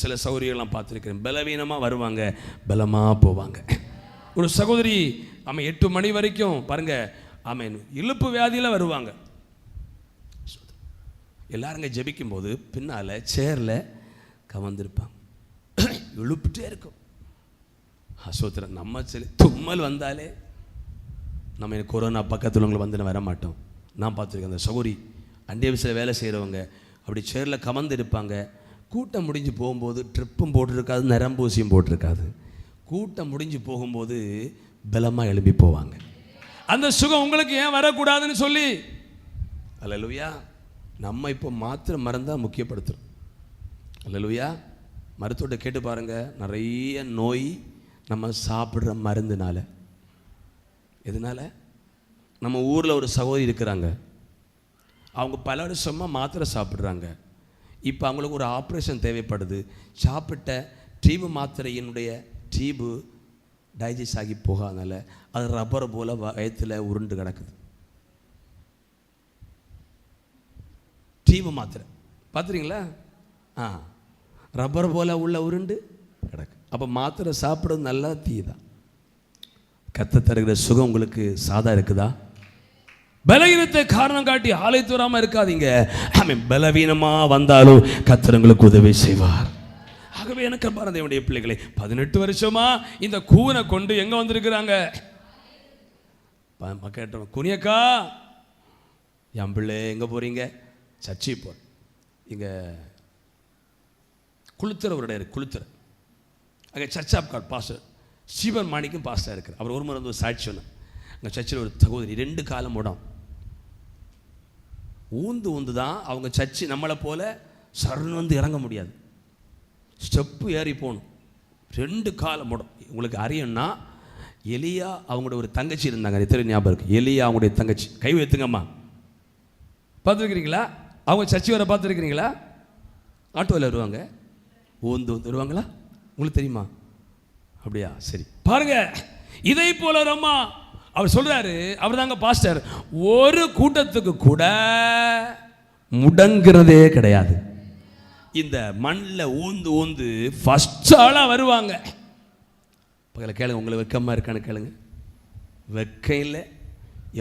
சில சௌரியெல்லாம் பார்த்துருக்கிறேன். பலவீனமா வருவாங்க, பலமா போவாங்க. ஒரு சகோதரி ஆமாம் 8 மணி வரைக்கும் பாருங்க, ஆமாம் இழுப்பு வியாதியில வருவாங்க. எல்லாருங்க ஜெபிக்கும் போது பின்னால சேர்ல கவர்ந்திருப்பாங்க, இழுப்பிட்டே இருக்கும். அசோத்திரம் நம்ம தும்மல் வந்தாலே நம்ம கொரோனா பக்கத்தில் உங்களை வந்து வர மாட்டோம். நான் பார்த்துருக்கேன். அந்த சகோரி அண்டேவிசில் வேலை செய்கிறவங்க அப்படி சேரில் கமர்ந்து இருப்பாங்க. கூட்டம் முடிஞ்சு போகும்போது ட்ரிப்பும் போட்டிருக்காது, நரம்பூசியும் போட்டிருக்காது. கூட்டம் முடிஞ்சு போகும்போது பலமாக எழுப்பி போவாங்க. அந்த சுகம் உங்களுக்கு ஏன் வரக்கூடாதுன்னு சொல்லி, அல்லேலூயா, நம்ம இப்போ மாத்திரை மருந்தாக முக்கியப்படுத்துகிறோம். அல்லேலூயா, மருத்துவத்தை கேட்டு பாருங்கள், நிறைய நோய் நம்ம சாப்பிட்ற மருந்துனால. எதனால? நம்ம ஊரில் ஒரு சகோதரி இருக்கிறாங்க, அவங்க பல வருஷமாக மாத்திரை சாப்பிட்றாங்க. இப்போ அவங்களுக்கு ஒரு ஆப்ரேஷன் தேவைப்படுது. சாப்பிட்ட டியூபு மாத்திரையினுடைய டியூபு டைஜஸ்ட் ஆகி போகாதனால அது ரப்பர் போல் வயத்தில் உருண்டு கிடக்குது. டியூபு மாத்திரை பார்த்துறீங்களா? ரப்பர் போல் உள்ள உருண்டு கிடக்கு. அப்போ மாத்திரை சாப்பிட்றது நல்லா தீதான். கத்த தருகிற சுகம் உங்களுக்கு சாதா இருக்குதா? பலவீனத்தை காரணம் காட்டி ஆலயத்து வராமல் இருக்காதீங்க. பலவீனமா வந்தாலும் கர்த்தர் உங்களுக்கு உதவி செய்வார். ஆகவே எனக்கு பாரதியுடைய பிள்ளைகளை 18 வருஷமா இந்த கூனை கொண்டு எங்க வந்திருக்கிறாங்க? கேட்டோம், குனியக்கா என் பிள்ளை எங்க போறீங்க? சர்ச்சை போ. இங்க குளுத்தர் ஒரு இடம், குளுத்தர் அங்கே church of God pastor Stephen மாணிக்கும் பாஸ்டர் இருக்கு. அவர் ஒரு முறை வந்து ஒரு சாட்சி சொன்னார். அங்கே சர்ச்சில் ஒரு சகோதரி 2 காலம் உடம் ஊந்து தான் அவங்க சர்ச்சு நம்மளை போல சரண் வந்து இறங்க முடியாது, ஸ்டெப்பு ஏறி போகணும். 2 காலம் உடம். உங்களுக்கு அறியணும்னா எலியா அவங்களோட ஒரு தங்கச்சி இருந்தாங்க, எத்தனை ஞாபகம் இருக்கு? எலியா அவங்களுடைய தங்கச்சி, கை வைத்துங்கம்மா. பார்த்துருக்கிறீங்களா? அவங்க சர்ச்சை வர பார்த்துருக்கிறீங்களா? ஆட்டோவில் வருவாங்க, ஊந்து வருவாங்களா? உங்களுக்கு தெரியுமா? அப்படியா? சரி, பாருங்க. இதை போல ரம்மா அவர் சொல்றாரு, அவர் தாங்க பாஸ்டர், ஒரு கூட்டத்துக்கு கூட முடங்கிறதே கிடையாது. இந்த மண்ணில் ஊந்து ஃபர்ஸ்ட் ஆளா வருவாங்க. பக்கத்தில் கேளுங்க, உங்களுக்கு வெக்கமா இருக்கான்னு கேளுங்க. வெக்கம் இல்லை.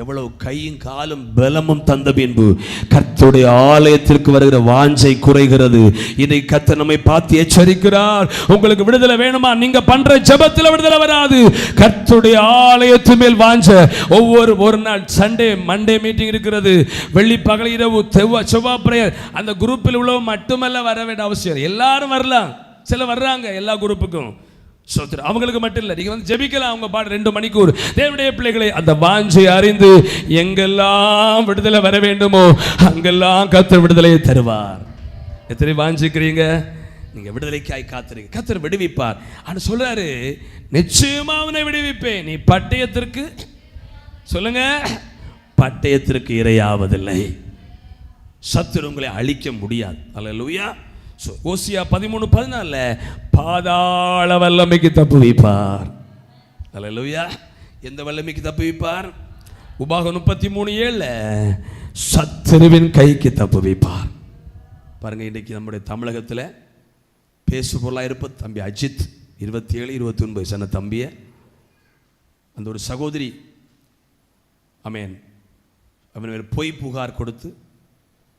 எவ்வளவு கையும் காலும் பலமும் தந்த பின்பு கர்த்தருடைய ஆலயத்திற்கு வருகிற வாஞ்சை குறைகிறது. இதை கர்த்தர் நம்மை பார்த்து எச்சரிக்கிறார். உங்களுக்கு விடுதலை வேணுமா? நீங்க பண்ற ஜெபத்தில் விடுதலை வராது. கர்த்தருடைய ஆலயத்து மேல் வாஞ்சை. ஒரு நாள் சண்டே மண்டே மீட்டிங் இருக்கிறது, வெள்ளி பகல் இரவு செவ்வாய் பிரேயர். அந்த குரூப்பில் உள்ளவங்க மட்டுமல்ல வர வேண்டிய அவசியம், எல்லாரும் வரலாம். சில வர்றாங்க, எல்லா குரூப்புக்கும் சோத்திரம். அவங்களுக்கு மட்டும் இல்லை, நீங்க வந்து ஜெபிக்கலாம் அவங்க பாடு 2 மணிக்கூர். தேவனுடைய பிள்ளைகளை அந்த வாஞ்சை அறிந்து எங்கெல்லாம் விடுதலை வர வேண்டுமோ அங்கெல்லாம் கர்த்தர் விடுதலையை தருவார். எத்தனை வாஞ்சிக்கிறீங்க? நீங்க விடுதலைக்காய் காத்துறீங்க, கர்த்தர் விடுவிப்பார். ஆனா சொல்றாரு, நிச்சயமா அவனை விடுவிப்பேன். நீ பட்டயத்திற்கு சொல்லுங்க, பட்டயத்திற்கு இரையாவதில்லை. சத்துரு உங்களை அழிக்க முடியாது. அல்லேலூயா. ஓசியா 13:14 பாதாள வல்லமைக்கு தப்புவிப்பார். அல்லேலூயா. எந்த வல்லமைக்கு தப்புவிப்பார்? உபாகம் 33:7 சத்துருவின் கைக்கு தப்புவிப்பார். பாருங்க, இன்றைக்கு நம்முடைய தமிழகத்தில் பேசு பொருளாக இருப்பது தம்பி அஜித் 27-29 சன தம்பிய அந்த ஒரு சகோதரி அமேன் அவன் பொய் புகார் கொடுத்து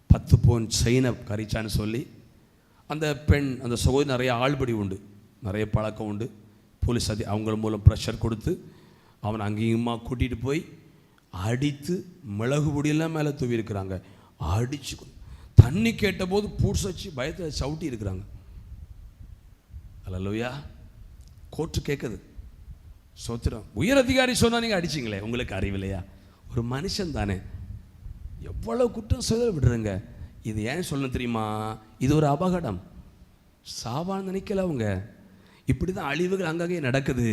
10 பவுன் செயினை கரிச்சான்னு சொல்லி அந்த பெண் அந்த சகோதரி நிறைய ஆள்படி உண்டு, நிறைய பழக்கம் உண்டு. போலீஸ் அவங்க மூலம் ப்ரெஷர் கொடுத்து அவனை அங்கேயுமா கூட்டிகிட்டு போய் அடித்து மிளகு பொடியெல்லாம் மேலே தூவி இருக்கிறாங்க. அடிச்சு தண்ணி கேட்டபோது பூட்ஸ் வச்சு பயத்தை சவுட்டி இருக்கிறாங்க. அல்லேலூயா. கோர்ட்டு கேட்குது. சோத்திரம். உயர் அதிகாரி சொன்னால் நீங்கள் அடிச்சிங்களே, உங்களுக்கு அறிவில்லையா? ஒரு மனுஷன் தானே, எவ்வளோ குற்றம் செய்ய விடுறங்க. இது ஏன் சொல்லணும் தெரியுமா? இது ஒரு அபகடம். சாவான்னு நினைக்கல அவங்க. இப்படி தான் அழிவுகள் அங்கங்கே நடக்குது.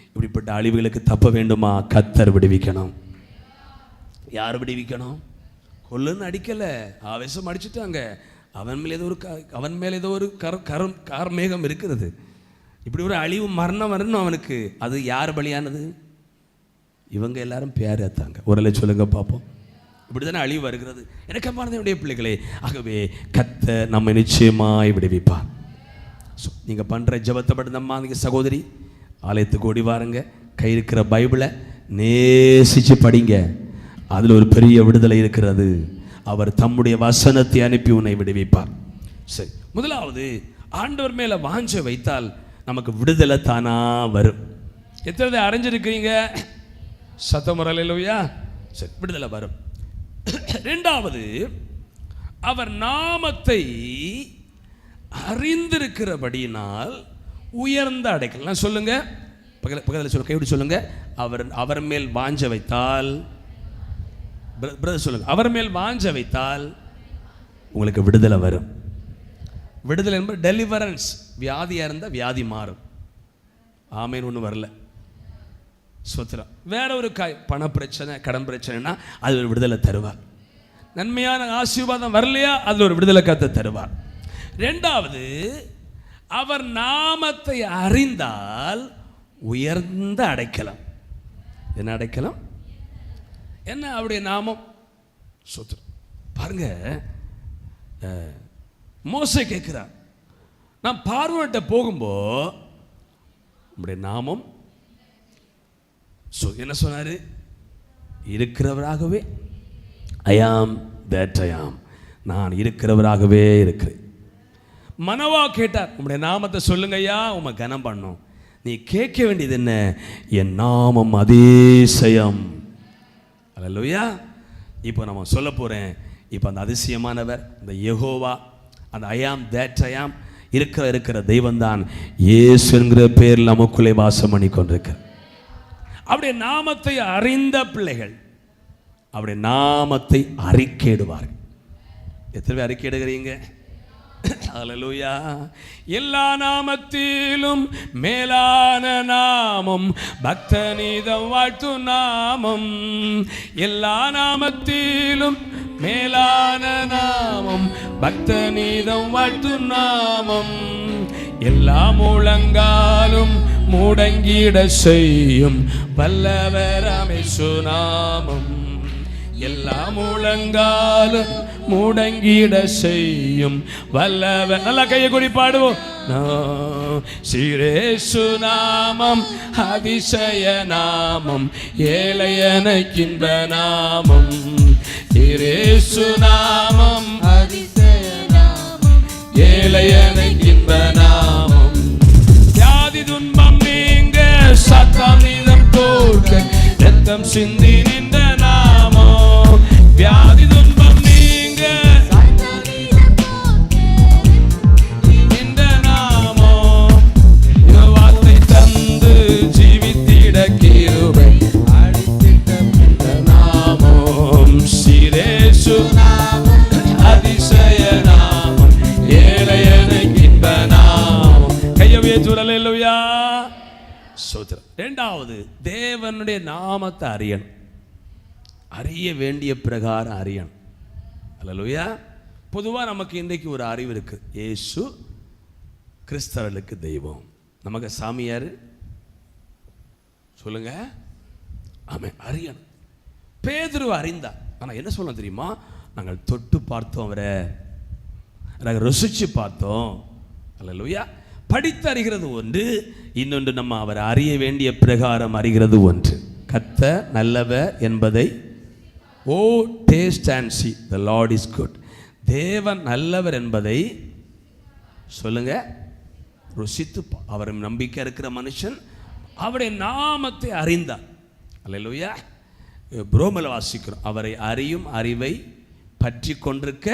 இப்படிப்பட்ட அழிவுகளுக்கு தப்ப வேண்டுமா? கர்த்தர் விடுவிக்கணும். யார் விடுவிக்கணும்? கொல்லுன்னு அடிக்கலை, ஆவேசம் அடிச்சுட்டாங்க. அவன் மேலே ஏதோ ஒரு கார்மேகம் இருக்கிறது. இப்படி ஒரு அழிவு மரணம் வரணும் அவனுக்கு. அது யார் பலியானது? இவங்க எல்லாரும் பேராத்தாங்க. ஒரு சொல்லுங்க பார்ப்போம். இப்படி தானே அழிவு வருகிறது. எனக்கு அம்மானதையுடைய பிள்ளைகளே, ஆகவே கர்த்தர் நம்ம நிச்சயமாய் விடுவிப்பார். நீங்கள் பண்ணுற ஜெபத்தை பட்டு நம்ம நீங்கள் சகோதரி ஆலயத்துக்கு ஓடி வாருங்க. கை இருக்கிற பைபிளை நேசித்து படிங்க. அதில் ஒரு பெரிய விடுதலை இருக்கிறது. அவர் தம்முடைய வசனத்தை அனுப்பி உன்னை விடுவிப்பார். சரி, முதலாவது ஆண்டவர் மேலே வாஞ்சை வைத்தால் நமக்கு விடுதலை தானா வரும். எத்தனை அறிஞ்சிருக்கிறீங்க? சத்தமுறையிலா? சரி, விடுதலை வரும். இரண்டாவது, அவர் நாமத்தை அறிந்திருக்கிறபடியினால் உயர்ந்த அடைக்கலம். சொல்லுங்க, பக்கத்தில் சொல்லுங்க, எப்படி சொல்லுங்க? அவர் மேல் வாஞ்ச வைத்தால், பிரதர் சொல்லுங்க, அவர் மேல் வாஞ்ச வைத்தால் உங்களுக்கு விடுதலை வரும். விடுதலை என்பது டெலிவரன்ஸ். வியாதியாக இருந்தால் வியாதி மாறும். ஆமேன். ஒன்றும் வரல, சொத்திரம். வேற ஒரு பண பிரச்சனை, கடன் பிரச்சனைனா அது ஒரு விடுதலை தருவார். நன்மையான ஆசீர்வாதம் வரலையா, அதில் ஒரு விடுதலை கர்த்தர் தருவார். ரெண்டாவது, அவர் நாமத்தை அறிந்தால் உயர்ந்த அடைக்கலம். என்ன அடைக்கலம்? என்ன அவருடைய நாமம்? சொத்திரம். பாருங்க, மோசே கேட்கிறார், நான் பார்வோன்கிட்ட போகும்போது நம்முடைய நாமம் என்ன சொன்னாரு? இருக்கிறவராகவே ஐ ஆம் தட் ஐ ஆம். நான் இருக்கிறவராகவே இருக்கிறேன். மனவா கேட்டார், உம்முடைய நாமத்தை சொல்லுங்க ஐயா, உம்மை கனம் பண்ணும். நீ கேட்க வேண்டியது என்ன? என் நாமம் அதிசயம். அல்லேலூயா. இப்போ நம்ம சொல்ல போறேன். இப்போ அந்த அதிசயமானவர், அந்த யெகோவா, அந்த ஐ ஆம் தட் ஐ ஆம் இருக்கிற தெய்வம் தான் இயேசு என்கிற பேரில் நமக்குள்ளே வாசம் பண்ணி கொண்டிருக்கிறார். அவருடைய நாமத்தை அறிந்த பிள்ளைகள் அவருடைய நாமத்தை அறிக்கையிடுவார்கள். எத்தனை பேர் அறிக்கையிடுகிறீங்க? அல்லேலூயா. எல்லா நாமத்திலும் மேலான நாமம் பக்தநீதம் வாழ்த்து நாமம். எல்லா நாமத்திலும் மேலான நாமம் பக்தநீதம் வாழ்த்து நாமம். எல்லா முழங்காலும் முடங்கிட செய்யும் வல்லவராம் இயேசு நாமம். எல்லா முழங்காலும் முடங்கிட செய்யும் வல்லவர். நல்லா கையை கூடி பாடுவோம். சிரேசு நாமம் அதிசய நாமம், ஏழையனுக்கின்ப நாமம். சிரேசு நாமம் அதிசய நாமம், ஏழையனுக்கின்ப நாமம். வியாதி துன்பம் நீங்க, சாத்தான் நீதம் தோற்க, ரத்தம் சிந்தி நின்ற நாமம். வியாதி துன்பம் நீங்க, நின்ற நாமம். வார்த்தை தந்த அதிசய நாமம், ஏழையனுக்கு இன்ப நாமம். கையை உயர்த்தி அல்லேலூயா. ஸ்தோத்திரம். இரண்டாவது, தேவனுடைய நாமத்தை அறியணும். அறிய வேண்டிய பிரகாரம் அறியணும். அல்லேலூயா. பொதுவாக நமக்கு இன்றைக்கு ஒரு அறிவு இருக்கு, இயேசு கிறிஸ்தவர்களுக்கு தெய்வம். நமக்கு சாமியார் சொல்லுங்க. ஆமாம், அறியணும். பேதுரு அறிந்தார். ஆனால் என்ன சொல்ல தெரியுமா? நாங்கள் தொட்டு பார்த்தோம், அவரை நாங்கள் ருசிச்சு பார்த்தோம். அல்லேலூயா. படித்து அறிகிறது ஒன்று, இன்னொன்று நம்ம அவர் அறிய வேண்டிய பிரகாரம் அறிகிறது ஒன்று. கர்த்தர் நல்லவர் என்பதை O taste and see the Lord is good. தேவன் நல்லவர் என்பதை சொல்லுங்க, ருசித்து. அவர் நம்பிக்கை இருக்கிற மனுஷன் அவருடைய நாமத்தை அறிந்தார். அல்லேலூயா. ரோமல வாசிக்கிறோம், அவரை அறியும் அறிவை பற்றி கொண்டிருக்க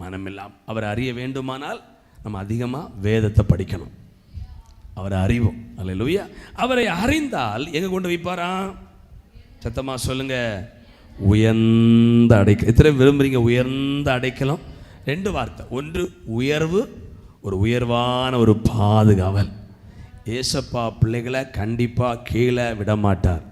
மனமில்லாம். அவரை அறிய வேண்டுமானால் நம்ம அதிகமாக வேதத்தை படிக்கணும். அவரை அறிவோம். அல்லேலூயா. அவரை அறிந்தால் எங்கே கொண்டு வைப்பாராம்? சத்தமாக சொல்லுங்க, உயர்ந்த அடைக்கலம். எத்தனை விரும்புறீங்க உயர்ந்த அடைக்கலம்? ரெண்டு வார்த்தை, ஒன்று உயர்வு, ஒரு உயர்வான ஒரு பாதுகாவல். ஏசப்பா பிள்ளைகளை கண்டிப்பாக கீழே விட மாட்டார்.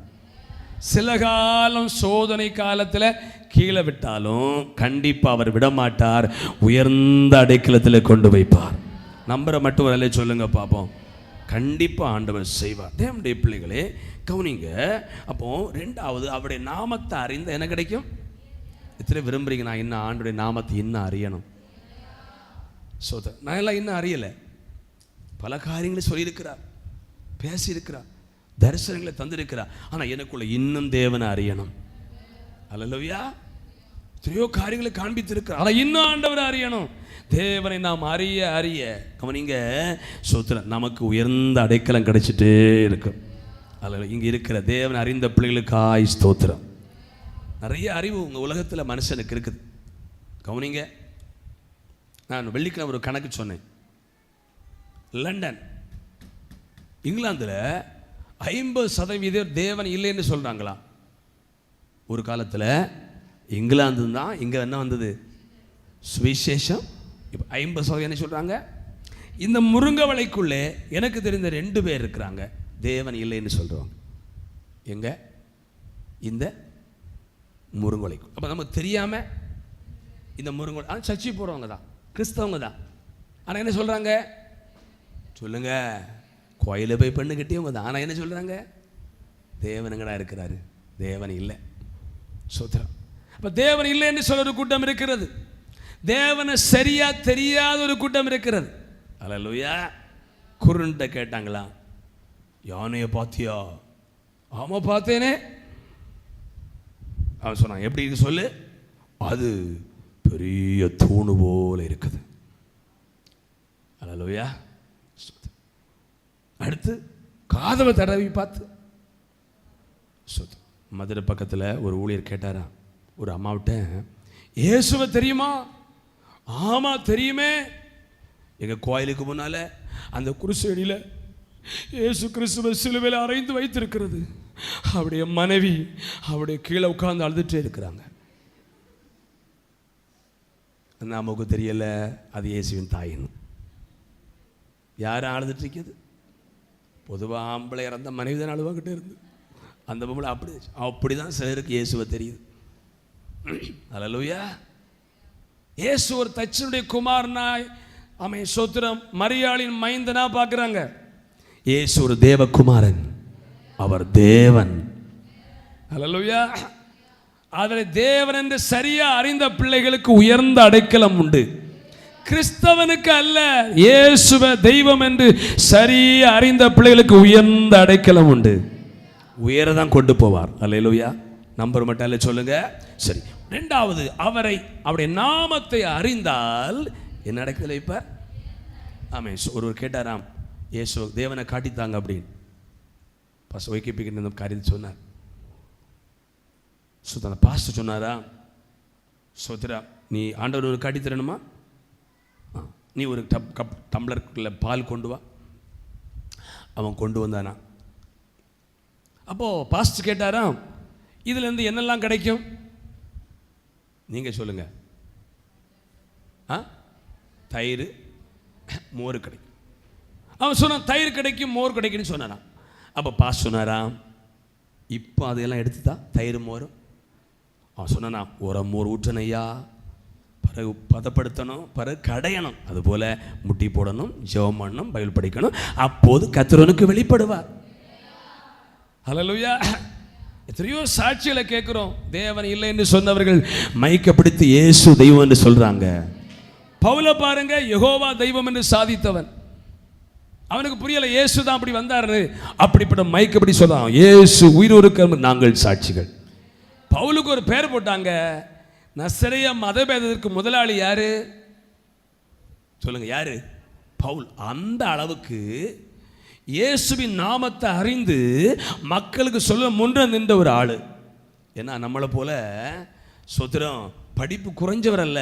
சில காலம் சோதனை காலத்தில் கீழே விட்டாலும் கண்டிப்பாக அவர் விடமாட்டார். உயர்ந்த அடைக்கலத்தில் கொண்டு வைப்பார். நம்பரை மட்டும் வரல சொல்லுங்க பார்ப்போம். கண்டிப்பாக ஆண்டவர் செய்வார். தேவனுடைய பிள்ளைகளே கவனிங்க. அப்போ ரெண்டாவது, அவருடைய நாமத்தை அறிந்த என்ன கிடைக்கும்? எத்தனை விரும்புறீங்க நான் இன்னும் ஆண்டுடைய நாமத்தை இன்னும் அறியணும்? நான் எல்லாம் இன்னும் அறியலை. பல காரியங்களை சொல்லியிருக்கிறார், பேசியிருக்கிறார், தரிசனங்களை தந்திருக்கிறார். ஆனால் எனக்குள்ள இன்னும் தேவனை அறியணும். அல்லேலூயா. எத்தனையோ காரியங்களை காண்பித்திருக்கிறார், ஆனால் இன்னும் ஆண்டவரை அறியணும். தேவனை நாம் அறிய அறிய கவனிங்க, சோத்திரம், நமக்கு உயர்ந்த அடைக்கலம் கிடைச்சிட்டே இருக்கும். அதில் இங்கே இருக்கிற தேவன் அறிந்த பிள்ளைகளுக்காய் ஸ்தோத்திரம். நிறைய அறிவு உங்கள் உலகத்தில் மனுஷனுக்கு இருக்குது. கவனிங்க, நான் வெள்ளிக்கிழமை ஒரு கணக்கு சொன்னேன். லண்டன், இங்கிலாந்தில் 50% தேவன் இல்லைன்னு சொல்கிறாங்களா? ஒரு காலத்தில் இங்கிலாந்து தான் இங்கே என்ன வந்தது? சுவிசேஷம். இப்போ 50% என்ன சொல்கிறாங்க? இந்த முருங்கவளைக்குள்ளே எனக்கு தெரிந்த 2 பேர் இருக்கிறாங்க தேவன் இல்லைன்னு சொல்கிறவங்க. எங்க? இந்த முருங்கவளைக்கு. அப்போ நமக்கு தெரியாமல் இந்த முருங்கவளை, ஆனால் சர்ச்சை போகிறவங்க தான், கிறிஸ்தவங்க தான். ஆனால் என்ன சொல்கிறாங்க சொல்லுங்க? கோயிலில் போய் பெண்ணு கட்டியவங்க தான். ஆனால் என்ன சொல்கிறாங்க? தேவனுங்கடா இருக்கிறாரு, தேவன் இல்லை. சோத்திரம். அப்போ தேவன் இல்லைன்னு சொல்ல ஒரு கூட்டம் இருக்கிறது. தேவனை சரியா தெரியாத ஒரு கூட்டம் இருக்கிறது. அல்லேலூயா. குருண்ட கேட்டாங்களா, யானையை பார்த்தியா? ஆமாம் பார்த்தேனே. அவன் சொன்னான், எப்படி இருக்கு சொல்லு? அது பெரிய தூணு போல இருக்குது. அல்லேலூயா. அடுத்து காதவை தடவி பார்த்து மதுரை பக்கத்தில் ஒரு ஊழியர் கேட்டாரா ஒரு அம்மாவிட்ட, இயேசுவை தெரியுமா? ஆமா தெரியுமே, எங்கள் கோயிலுக்கு முன்னால் அந்த குருசடியில் இயேசு கிறிஸ்துவ சிலுவையில் அறைந்து வைத்திருக்கிறது. அவருடைய மனைவி அவருடைய கீழே உட்கார்ந்து அழுதுட்டே இருக்கிறாங்க. நமக்கு தெரியல அது இயேசுவின் தாயின்னு. யாரும் அழுதுட்டு இருக்குது? பொதுவாக ஆம்பளை இறந்த மனைவி தான் அழுவாங்கிட்டே இருந்து, அந்த பொம்பளை அப்படிதான் சிலருக்கு இயேசுவை தெரியுது. அல்லேலூயா. இயேசு ஒரு தச்சனுடைய குமாரனாய் அமை சோத்திரம் மரியாளின் மைந்தனா பார்க்குறாங்க. இயேசு ஒரு தேவகுமாரன், அவர் தேவன். அல்லேலூயா. அதில் தேவன் என்று சரியா அறிந்த பிள்ளைகளுக்கு உயர்ந்த அடைக்கலம் உண்டு. கிறிஸ்தவனுக்கு அல்ல, இயேசுவை தெய்வம் என்று சரியா அறிந்த பிள்ளைகளுக்கு உயர்ந்த அடைக்கலம் உண்டு. உயரதான் கொண்டு போவார். அல்லேலூயா. நம்பர் மட்டும் அல்ல சொல்லுங்க. சரி, ரெண்டாவது, அவருடைய நாமத்தை அறிந்தால் என்ன அடைக்கல வைப்பார்? ஆமாம். ஒருவர் கேட்டாராம், இயேசு தேவனை காட்டித்தாங்க அப்படின்னு. பாஸ்டர் வைக்கிப்பிக்கிட்ட இந்த காரியத்தை சொன்னார். அந்த பாஸ்டர் சொன்னாரா, சோத்ரா நீ ஆண்டவர் காட்டி தரணுமா? நீ ஒரு டம்ளருக்குள்ள பால் கொண்டு வா. அவன் கொண்டு வந்தானா. அப்போது பாஸ்டர் கேட்டாராம், இதுலேருந்து என்னெல்லாம் கிடைக்கும்? நீங்கள் சொல்லுங்கள். தயிர் மோர் கிடைக்கும். அவன் சொன்னான் தயிர் கிடைக்கும் மோர் கிடைக்குன்னு சொன்னான். அப்போ பாஸ் சொன்னாராம், இப்போ அதையெல்லாம் எடுத்து தான் தயிர் மோரும். அவன் சொன்னானா, ஒரு மோர் ஊற்றணையா, பிறகு பதப்படுத்தணும், பிறகு கடையணும், அதுபோல் முட்டி போடணும், ஜெபம் பண்ணணும், பைபிள் படிக்கணும், அப்போது கர்த்தருக்கு வெளிப்படுவார். ஹல்லேலூயா. எத்தனையோ சாட்சிகளை கேட்கிறோம். தேவன் இல்லை என்று சொன்னவர்கள் மைக்க பிடித்து இயேசு தெய்வம் என்று சொல்றாங்க. பவுல பாருங்க, யெகோவா தெய்வம் என்று சாதித்தவன். அவனுக்கு புரியல இயேசு தான் அப்படி வந்தாரு, அப்படிப்பட்ட மைக்க அப்படி சொல்றான், இயேசு உயிரோடு நாங்கள் சாட்சிகள். பவுலுக்கு ஒரு பேர் போட்டாங்க, நசரேய மதபேதத்திற்கு முதலாளி யாரு சொல்லுங்க, யாரு? பவுல். அந்த அளவுக்கு இயேசுவின் நாமத்தை அறிந்து மக்களுக்கு சொல்ல முன்ன நின்ற ஒரு ஆளு. ஏன்னா நம்மளை போல சொத்திரம் படிப்பு குறைஞ்சவர் அல்ல,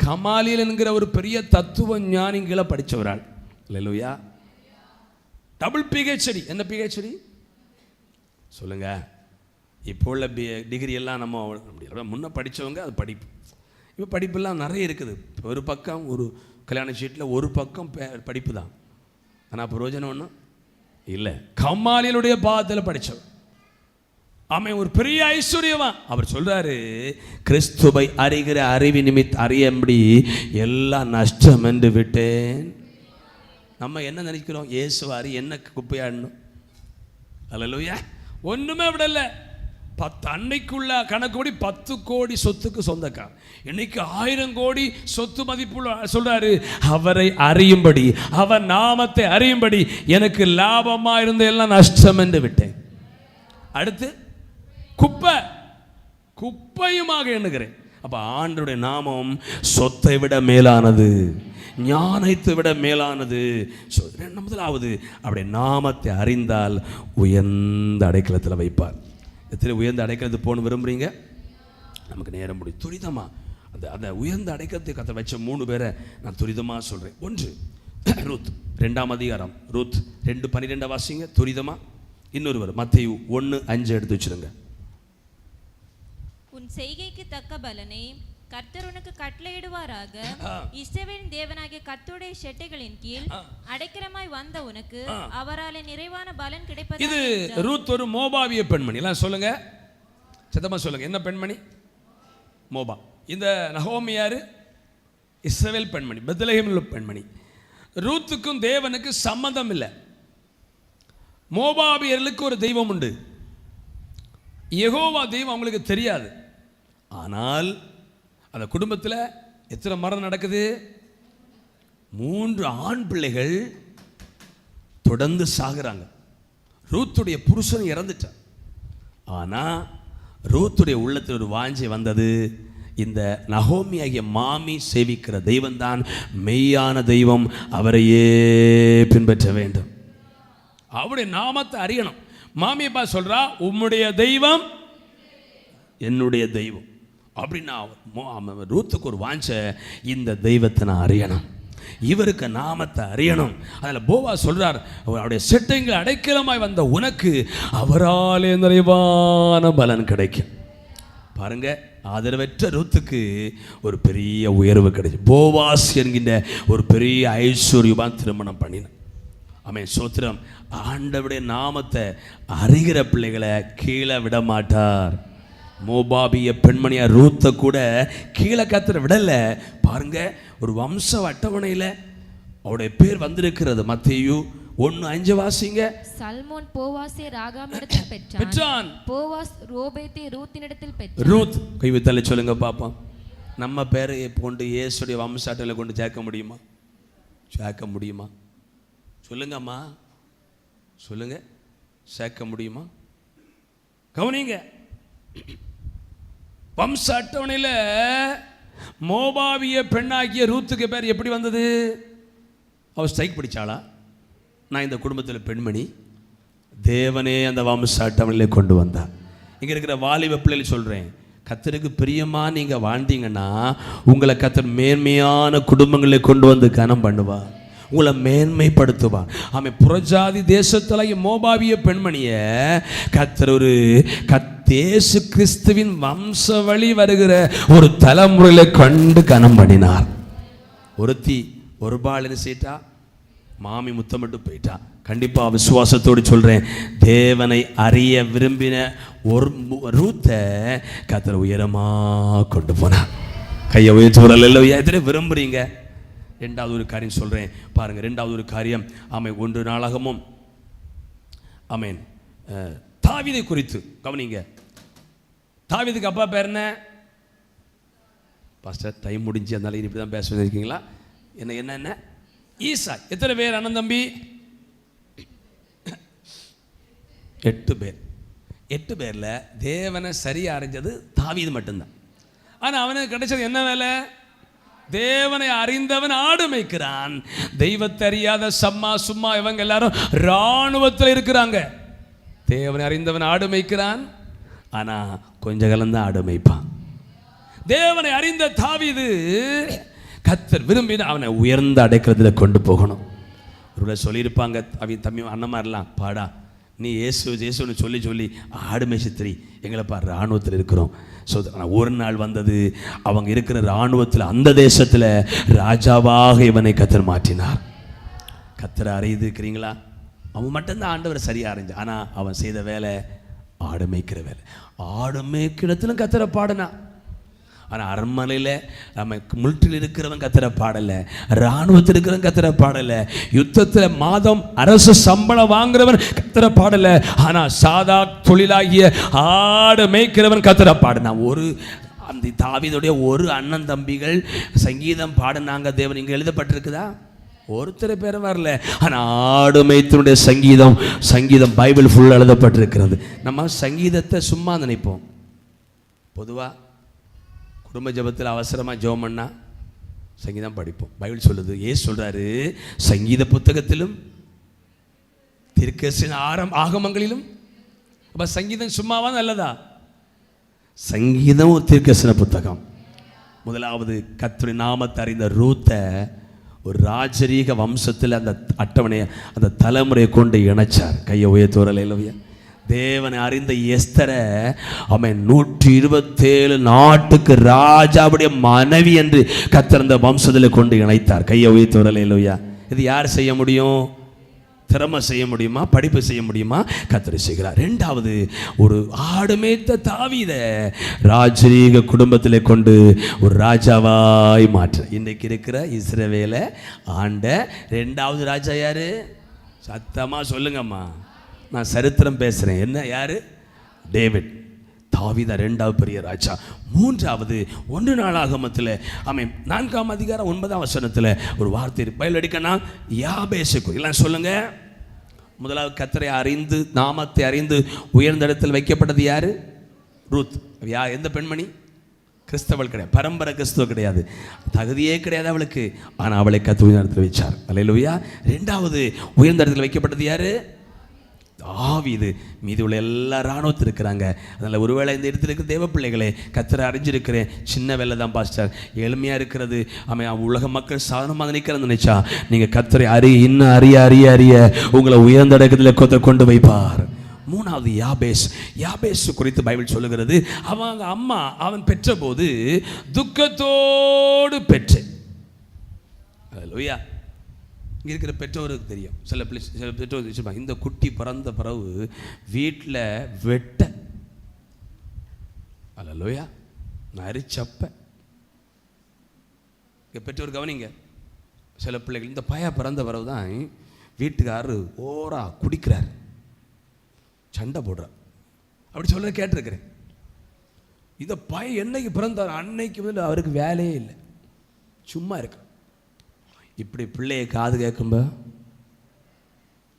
கமாலியல் என்கிற ஒரு பெரிய தத்துவ ஞானிகளை படித்தவர் ஆள். அல்லேலூயா. Double PhD. என்ன பிஹெச்டி சொல்லுங்க? இப்போ உள்ள டிகிரி எல்லாம் நம்ம முன்ன படித்தவங்க அது படிப்பு. இப்போ படிப்பெல்லாம் நிறைய இருக்குது. ஒரு பக்கம் ஒரு கல்யாண சீட்டில் ஒரு பக்கம் படிப்பு தான், ஆனால் பிரயோஜனம் ஒன்றும் இல்லை. கம்மாலியலுடைய பாதத்தில் படித்தவர் அவன் ஒரு பெரிய ஐஸ்வர்யவான். அவர் சொல்றாரு, கிறிஸ்துவை அறிகிற அறிவி நிமித்த அறியம்படி எல்லாம் நஷ்டம் என்று விட்டேன். நம்ம என்ன நினைக்கிறோம்? இயேசுவாரி என்ன குப்பையாடணும்? அல்லேலூயா. ஒன்றுமே விடல. 10 அன்னைக்குள்ள கணக்குப்படி 10 கோடி சொத்துக்கு சொந்தக்கார். இன்னைக்கு 1000 கோடி சொத்து மதிப்புள்ள. சொல்றாரு, அவரை அறியும்படி, அவர் நாமத்தை அறியும்படி எனக்கு லாபமா இருந்த எல்லாம் நஷ்டம் என்று விட்டேன். அடுத்து குப்பையுமாக எண்ணுகிறேன். அப்ப ஆண்டவருடைய நாமம் சொத்தை விட மேலானது, ஞானத்தை விட மேலானது. முதலாவது அவருடைய நாமத்தை அறிந்தால் உயர்ந்த அடைக்கலத்தில் வைப்பார். எத்தனை உயர்ந்த அடைக்கலத்துக்கு போகணும் விரும்புகிறீங்க? நமக்கு நேரம் முடியும். துரிதமாக அந்த உயர்ந்த அடைக்கலத்தை கத்த வச்ச 3 பேரை நான் துரிதமாக சொல்கிறேன். 1 ரூத் 2ஆம் அதிகாரம், ரூத் 2:12 வாசிங்க துரிதமாக. இன்னொருவர் மத்தேயு 1:5 எடுத்து வச்சுருங்க. உன் செய்கைக்கு தக்க பலனை கர்த்தர் உனக்கு கட்டளையிடுவாராக. இஸ்ரவேலின் தேவனாகிய கர்த்தருடைய செட்டைகளின் கீழ் அடைக்கலமாய் வந்த உனக்கு அவராலே நிறைவான பலன் கிடைப்பது. இது ரூத் ஒரு மோபாவிய பெண்மணி. எல்லாம் சொல்லுங்க, சத்தமா சொல்லுங்க. என்ன பெண்மணி? மோபா. இந்த நகோமி யாரு? இஸ்ரவேல் பெண்மணி, பெத்லெஹேமில் பெண்மணி. ரூத்துக்கும் தேவனுக்கு சம்மந்தம் இல்லை. மோபாவியர்களுக்கு ஒரு தெய்வம் உண்டு, யெகோவா தெய்வம் அவங்களுக்கு தெரியாது. ஆனால் அந்த குடும்பத்தில் எத்தனை மரணம் நடக்குது? 3 ஆண் பிள்ளைகள் தொடர்ந்து சாகுறாங்க. ரூத்துடைய புருஷன் இறந்துட்டார். ஆனால் ரூத்துடைய உள்ளத்தில் ஒரு வாஞ்சை வந்தது, இந்த நகோமி ஆகிய மாமி சேவிக்கிற தெய்வம் தான் மெய்யான தெய்வம், அவரையே பின்பற்ற வேண்டும், அவருடைய நாமத்தை அறியணும். மாமியப்பா சொல்றா, உம்முடைய தெய்வம் என்னுடைய தெய்வம் அப்படின்னா ரூத்துக்கு ஒரு வாஞ்ச, இந்த தெய்வத்தை நான் அறியணும், இவருக்கு நாமத்தை அறியணும். அதில் போவா சொல்றார், அவருடைய செட்டைகள் அடைக்கலமாய் வந்த உனக்கு அவராலே நிறைவான பலன் கிடைக்கும். பாருங்க, ஆதரவற்ற ரூத்துக்கு ஒரு பெரிய உயர்வு கிடைச்சு. போவாஸ் என்கின்ற ஒரு பெரிய ஐஸ்வர்யவான் திருமணம் பண்ணின. ஆமென், சோத்திரம். ஆண்டவருடைய நாமத்தை அறிகிற பிள்ளைகளை கீழே விட மாட்டார். மோபாபிய பெண்மணியா ரூத்தை கூட கீழே கத்திர விடல. பாருங்க, ஒரு வம்ச அட்டவணையில் அவருடைய பேர் வந்திருக்கிறது. மத்தேயு 1:5 வாசிங்க. சல்மோன் போவாசை ராகாமிடத்தில் பெற்றான். போவாஸ் ரோபேத்தை ரூத்தினிடத்தில் பெற்றான். ரூத் கைவித்தலை சொல்லுங்க பாப்போம். நம்ம பேரை கொண்டு இயேசுடைய வம்ச அட்டவணையில் கொண்டு சேர்க்க முடியுமா? சேர்க்க முடியுமா? சொல்லுங்கம்மா, சொல்லுங்க, சேர்க்க முடியுமா? கவனிங்க, வம்ச அட்டவணையில் மோபாவிய பெண்ணாகிய ரூத்துக்கு பேர் எப்படி வந்தது? அவர் ஸ்ட்ரைக் பிடிச்சாளா? நான் இந்த குடும்பத்தில் பெண்மணி, தேவனே அந்த வம்ச அட்டவணையில் கொண்டு வந்தார். இங்கே இருக்கிற வாலிப பிள்ளைகள் சொல்கிறேன், கர்த்தருக்கு பிரியமாக நீங்கள் வாழ்ந்தீங்கன்னா உங்களை கர்த்தர் மேன்மையான குடும்பங்களை கொண்டு வந்து கனம் பண்ணுவார், உங்களை மேன்மைப்படுத்துவார். அவன் புறஜாதி தேசத்தில் மோபாவிய பெண்மணியை கர்த்தர் ஒரு இயேசு கிறிஸ்துவின் வம்ச வழி வருகிற ஒரு தலைமுறையில கண்டு கனம் பண்ணினார். ஒருத்தி ஒரு பால் என்ன செய்யிட்டா? மாமி முத்தமிட்டு போயிட்டா. கண்டிப்பாக விசுவாசத்தோடு சொல்கிறேன், தேவனை அறிய விரும்பின ஒரு ரூத்தை கர்த்தர் உயரமாக கொண்டு போனார். கையை உயர்த்தி வரல எத்தனை விரும்புகிறீங்க? ரெண்டாவது ஒரு காரியம் சொல்கிறேன் பாருங்கள். ரெண்டாவது ஒரு காரியம், ஆமென், 1 நாளாகமும், ஆமென், தாவீதை குறித்து கவனிங்க. தாவீதுக்கு அப்பா பேர் என்ன? பாஸ்டர் டைம் முடிஞ்சு, அதனால இப்படி தான் பேச இருக்கீங்களா? என்ன என்ன என்ன ஈசா. எத்தனை பேர் அண்ணன் தம்பி? 8 பேர். 8 பேரில் தேவனை சரியா அறிஞ்சது தாவீது மட்டும்தான். ஆனால் அவனுக்கு கிடைச்சது என்ன வேலை? தேவனை அறிந்தவன் ஆடு மேய்க்கிறான். தெய்வத்தை அறியாத சும்மா இவங்க எல்லாரும் இராணுவத்தில் இருக்கிறாங்க. தேவனை அறிந்தவன் ஆடு மேய்க்கிறான், ஆனா கொஞ்ச காலம் தான் ஆடு மேய்ப்பான். தேவனை அறிந்த தாவீது கர்த்தர் விரும்பின அவனை உயர்ந்த அடைக்கிறதுல கொண்டு போகணும். ஒருவேளை சொல்லியிருப்பாங்க, அவன் தம்பி அண்ணமாரெல்லாம், பாடா நீ இயேசுன்னு சொல்லி ஆடு மேய்ச்சித்திரி, எங்களை பாரு இராணுவத்தில் இருக்கிறோம். ஸோ ஒரு நாள் வந்தது, அவங்க இருக்கிற இராணுவத்தில் அந்த தேசத்தில் ராஜாவாக இவனை கர்த்தர் மாற்றினார். கர்த்தரை அறிந்து இருக்கிறீங்களா? அவன் மட்டும்தான் ஆண்டவரை சரியாக அறிஞ்சான். ஆனால் அவன் செய்த வேலை ஆடு மேய்க்கிற வேலை. ஆடு மேய்க்கிறதுலும் கர்த்தரை பாடினான். ஆனால் அரண்மனையில் நம்ம மிலிட்டரியில் இருக்கிறவன் கர்த்தரை பாடலை, இராணுவத்தில் இருக்கிறவன் கர்த்தரை பாடலை, யுத்தத்தில் மாதம் அரசு சம்பளம் வாங்குறவன் கர்த்தரை பாடலை, ஆனால் சாதா தொழிலாகிய ஆடு மேய்க்கிறவன் கர்த்தரை பாடினான். அந்த தாவீதுடைய ஒரு அண்ணன் தம்பிகள் சங்கீதம் பாடினாங்க. தேவன் இங்கே எழுதப்பட்டிருக்குதா? ஒருத்தர் பேர் வரல. ஆனால் ஆடு மேய்த்தனுடைய சங்கீதம் பைபிள் ஃபுல்லாக எழுதப்பட்டிருக்கிறது. நம்ம சங்கீதத்தை சும்மா நினைப்போம். பொதுவாக குடும்ப ஜெபத்தில் அவசரமாக ஜெபம் பண்ணா சங்கீதம் படிப்போம். பைபிள் சொல்லுது, ஏசு சொல்றாரு, சங்கீத புத்தகத்திலும் தீர்க்கதரிசன ஆகமங்களிலும். அப்ப சங்கீதம் சும்மாவா நல்லதா? சங்கீதம் ஒரு தீர்க்கதரிசன புத்தகம். முதலாவது கர்த்தருடைய நாமத்தை அறிந்த ரூத்தை ஒரு ராஜரீக வம்சத்தில் அந்த அட்டவணையை அந்த தலைமுறையை கொண்டு இணைச்சார். கையை உயர்த்துவரலையா? தேவனை அறிந்த எஸ்தரை அவன் 127 நாட்டுக்கு ராஜாவுடைய மனைவி என்று கர்த்தர் அந்த வம்சத்தில் கொண்டு இணைத்தார். கையை உயர்த்தி வரலையா? இது யார் செய்ய முடியும்? திறமை செய்ய முடியுமா? படிப்பு செய்ய முடியுமா? கர்த்தர் செய்கிறார். ரெண்டாவது, ஒரு ஆடு மேய்த்த தாவீதை ராஜரீக குடும்பத்திலே கொண்டு ஒரு ராஜாவாய் மாற்ற. இன்றைக்கு இருக்கிற இஸ்ரவேலை ஆண்ட ரெண்டாவது ராஜா யாரு? சத்தமா சொல்லுங்கம்மா, நான் சரித்திரம் பேசுகிறேன். என்ன யாரு? டேவிட். தாவீது ரெண்டாவது பெரிய ராஜா. மூன்றாவது 1 நாளாகமத்தில் ஆமென் 4ஆம் அதிகாரம் 9ஆம் வசனத்தில் ஒரு வார்த்தை பைபிள் அடிக்கனா யாபேசுக்கு எல்லாம் சொல்லுங்க. முதலாவது கர்த்தரை அறிந்து நாமத்தை அறிந்து உயர்ந்த இடத்தில் வைக்கப்பட்டது யாரு? ரூத். எந்த பெண்மணி? கிறிஸ்தவள் கிடையாது, பரம்பரை கிறிஸ்துவ கிடையாது, தகுதியே கிடையாது அவளுக்கு. ஆனால் அவளை கர்த்தர் உயர்ந்த இடத்தில் வச்சார். அல்லேலூயா. ரெண்டாவது உயர்ந்த இடத்தில் வைக்கப்பட்டது யாரு? தாவீது. மீது உள்ள எல்லா இராணுவத்தில் இருக்கிறாங்க. அதனால் ஒருவேளை இந்த இடத்துல இருக்கிற தேவ பிள்ளைகளே, கர்த்தரை அறிஞ்சிருக்கிறேன், சின்ன வேலை தான் பாஸ்டர், எளிமையாக இருக்கிறது, உலக மக்கள் சாதனமாக நினைக்கிறேன்னு நினைச்சா நீங்கள் கர்த்தரை இன்னும் அறிய உங்களை உயர்ந்த இடத்துல கொண்டு வைப்பார். மூணாவது யாபேஸ் குறித்து பைபிள் சொல்லுகிறது, அவங்க அம்மா அவன் பெற்ற போது துக்கத்தோடு பெற்றேன். அல்லேலூயா. இங்கே இருக்கிற பெற்றோருக்கு தெரியும், சில பெற்றோர் வச்சுருப்பாங்க, இந்த குட்டி பிறந்த பிறகு வீட்டில் வெட்ட அல்லேலூயா நரிச்சப்ப. இங்கே பெற்றோர் கவனிங்க, சில பிள்ளைகள் இந்த பைய பிறந்த பிறகு தான் வீட்டுக்காரரு ஓரா குடிக்கிறார், சண்டை போடுறார், அப்படி சொல்ல கேட்டிருக்கிறேன். இந்த பையன் என்னைக்கு பிறந்தார் அன்னைக்கு வந்து அவருக்கு வேலையே இல்லை, சும்மா இருக்கு. இப்படி பிள்ளையை காது கேட்கும்ப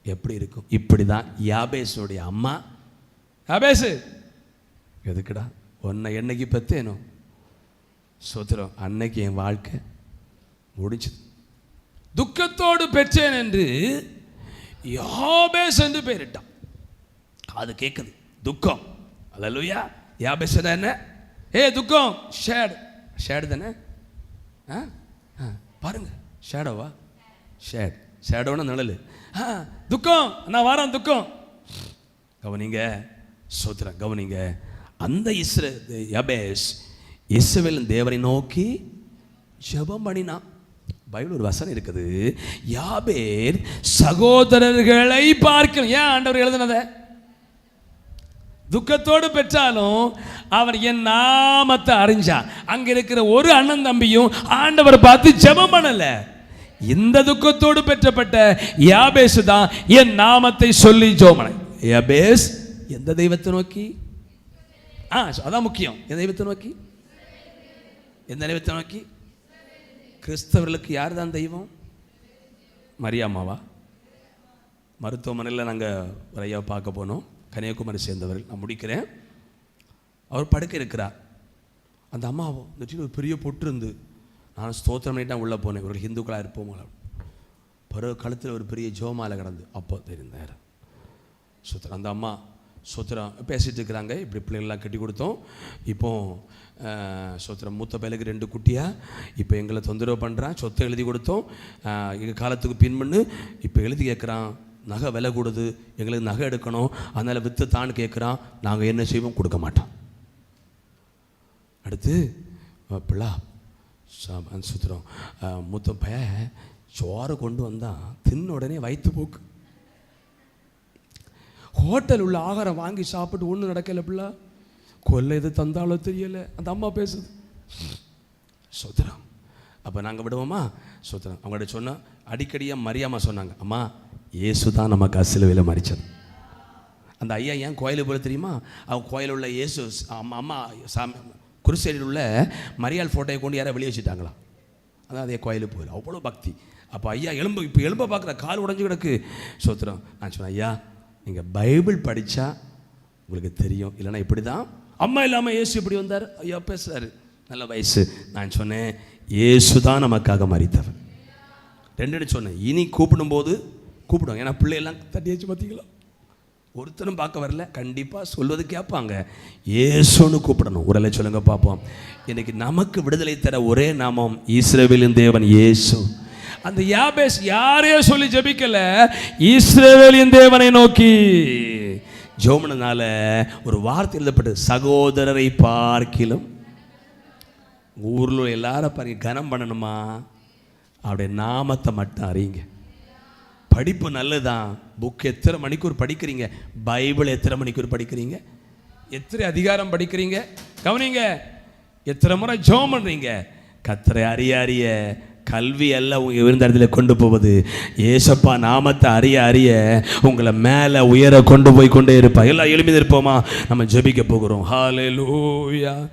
எப்படி இருக்கும்? இப்படி தான் யாபேஸுடைய அம்மா, யாபேசு எதுக்குடா உன்னை என்னைக்கு பெற்றேனோ சோத்திரம், அன்னைக்கு என் வாழ்க்கை முடிச்சது, துக்கத்தோடு பெற்றேன் என்று யாபேஸ் என்று பெயரிட்டான். அது கேட்குது துக்கம். அல்லேலூயா. யாபேஸ் என்ன? துக்கம் ஷேடு தானே. பாருங்க, ஷேடோவா? ஷேடோன்னா நிழல். துக்கம், நான் வாரம் துக்கம். கவனிங்க சோத்திரம், கவனிங்க. அந்த யாபேஸ் இஸ்ரவேலின் தேவனை நோக்கி ஜெபம் பண்ணினான். பைபிள் ஒரு வசனம் இருக்குது, யாபேர் சகோதரர்களை பார்க்கணும். ஏன் ஆண்டவர் எழுதினத? துக்கத்தோடு பெற்றாலும் அவர் என் நாமத்தை அறிஞ்சான். அங்க இருக்கிற ஒரு அண்ணன் தம்பியும் ஆண்டவர் பார்த்து ஜெபம் பண்ணல. இந்த துக்கத்தோடு பெற்றப்பட்ட யாபேஸ் தான் என் நாமத்தை சொல்லி ஜெபம் பண்ண. யாபேஸ் எந்த தெய்வத்தை நோக்கி? அதான் முக்கியம். எந்த தெய்வத்தை நோக்கி? எந்த தெய்வத்தை நோக்கி? கிறிஸ்தவர்களுக்கு யார் தான் தெய்வம்? மரியாமாவா? மருத்துவமனையில் நாங்கள் ஒரு ஐயாவை பார்க்க போனோம், கன்னியாகுமரி சேர்ந்தவர்கள். நான் முடிக்கிறேன். அவர் படுக்க இருக்கிறார். அந்த அம்மாவோ இந்த ஒரு பெரிய பொட்டு இருந்து, நான் ஸ்தோத்திரம் பண்ணிட்டு உள்ளே போனேன். இவர்கள் ஹிந்துக்களாக இருப்போம். பிறகு கழுத்தில் ஒரு பெரிய ஜோமாலை கிடந்து. அப்போ தெரிந்தார் சோத்திரம். அந்த அம்மா சோத்திரம் பேசிகிட்டு இருக்கிறாங்க. இப்படி பிள்ளைகள்லாம் கட்டி கொடுத்தோம். இப்போ சோத்திரம் மூத்த பையலுக்கு 2 குட்டியா. இப்போ எங்களை தொந்தரவு பண்ணுறான். சொத்தை எழுதி கொடுத்தோம், எங்கள் காலத்துக்கு பின்பண்ணு. இப்போ எழுதி கேட்குறான், நகை விலை கூடுது, எங்களுக்கு நகை எடுக்கணும், அதனால் விற்று தான் கேட்குறான். நாங்கள் என்ன செய்வோம்? கொடுக்க மாட்டோம். அடுத்து பிள்ளா சுத்திரம் மூத்த பையன் சோறு கொண்டு வந்தான். தின்ன உடனே வயிற்று போக்கு. ஹோட்டல் உள்ள ஆகாரம் வாங்கி சாப்பிட்டு ஒன்றும் நடக்கலை. பிள்ளை கொல்லை எது தந்தாலும் தெரியலை. அந்த அம்மா பேசுது. சுத்திரம். அப்போ நாங்கள் விடுவோமா? சுத்திரம். அவங்கள்ட்ட சொன்னால் அடிக்கடியாக மரியாமா சொன்னாங்க, அம்மா இயேசு தான் நமக்கு சிலுவையில் மரிச்சது. அந்த ஐயா ஏன் கோயிலுக்கு போல தெரியுமா? அவங்க கோயில் உள்ள இயேசு அம்மா குருசேரியில் உள்ள மரியாள் ஃபோட்டோயை கொண்டு யாரை வெளியே வச்சுட்டாங்களா? அதான் அதே கோயிலுக்கு போயில அவ்வளோ பக்தி. அப்போ ஐயா இப்போ எலும்ப பார்க்குற கால் உடஞ்சி கிடக்கு. சோத்திரம். நான் சொன்னேன், ஐயா நீங்கள் பைபிள் படித்தா உங்களுக்கு தெரியும், இல்லைன்னா இப்படி தான். அம்மா இல்லாமல் இயேசு இப்படி வந்தார். ஐயா பேசுகிறாரு, நல்ல வயசு. நான் சொன்னேன், இயேசு தான் நமக்காக மரித்தவர். 2 சொன்னேன். இனி கூப்பிடும்போது கூப்பிடுவாங்க. ஏன்னா பிள்ளையெல்லாம் தட்டி வச்சு பார்த்தீங்களா, ஒருத்தரும் பார்க்க வரல. கண்டிப்பாக சொல்வது கேட்பாங்க. இயேசுன்னு கூப்பிடணும். உடலை சொல்லுங்க பார்ப்போம். இன்னைக்கு நமக்கு விடுதலை தர ஒரே நாமம் இஸ்ரவேலின் தேவன் இயேசு. அந்த யாபேஸ் யாரையோ சொல்லி ஜெபிக்கல, இஸ்ரவேலின் தேவனை நோக்கி ஜெபம்னால ஒரு வார்த்தை எழுதப்பட்டு, சகோதரரை பார்க்கிலும். ஊரில் எல்லாரும் பாருங்க, கனம் பண்ணணுமா? அவருடைய நாமத்தை மட்டும் அறியுங்க. படிப்பு நல்லதான். புக் எத்தனை மணிக்கூர் படிக்கிறீங்க? பைபிள் எத்தனை மணிக்கூர் படிக்கிறீங்க? எத்தனை அதிகாரம் படிக்கிறீங்க? கவனிங்க. எத்தனை முறை ஜெபம் பண்ணுறீங்க? கர்த்தரை அறிய கல்வி எல்லாம் உங்க இருந்த இடத்துல கொண்டு போவது. ஏசப்பா நாமத்தை அறிய உங்களை மேலே உயர கொண்டு போய் கொண்டே இருப்பா. எல்லாம் எழுப்பி இருப்போமா? நம்ம ஜெபிக்க போகிறோம். ஹல்லேலூயா.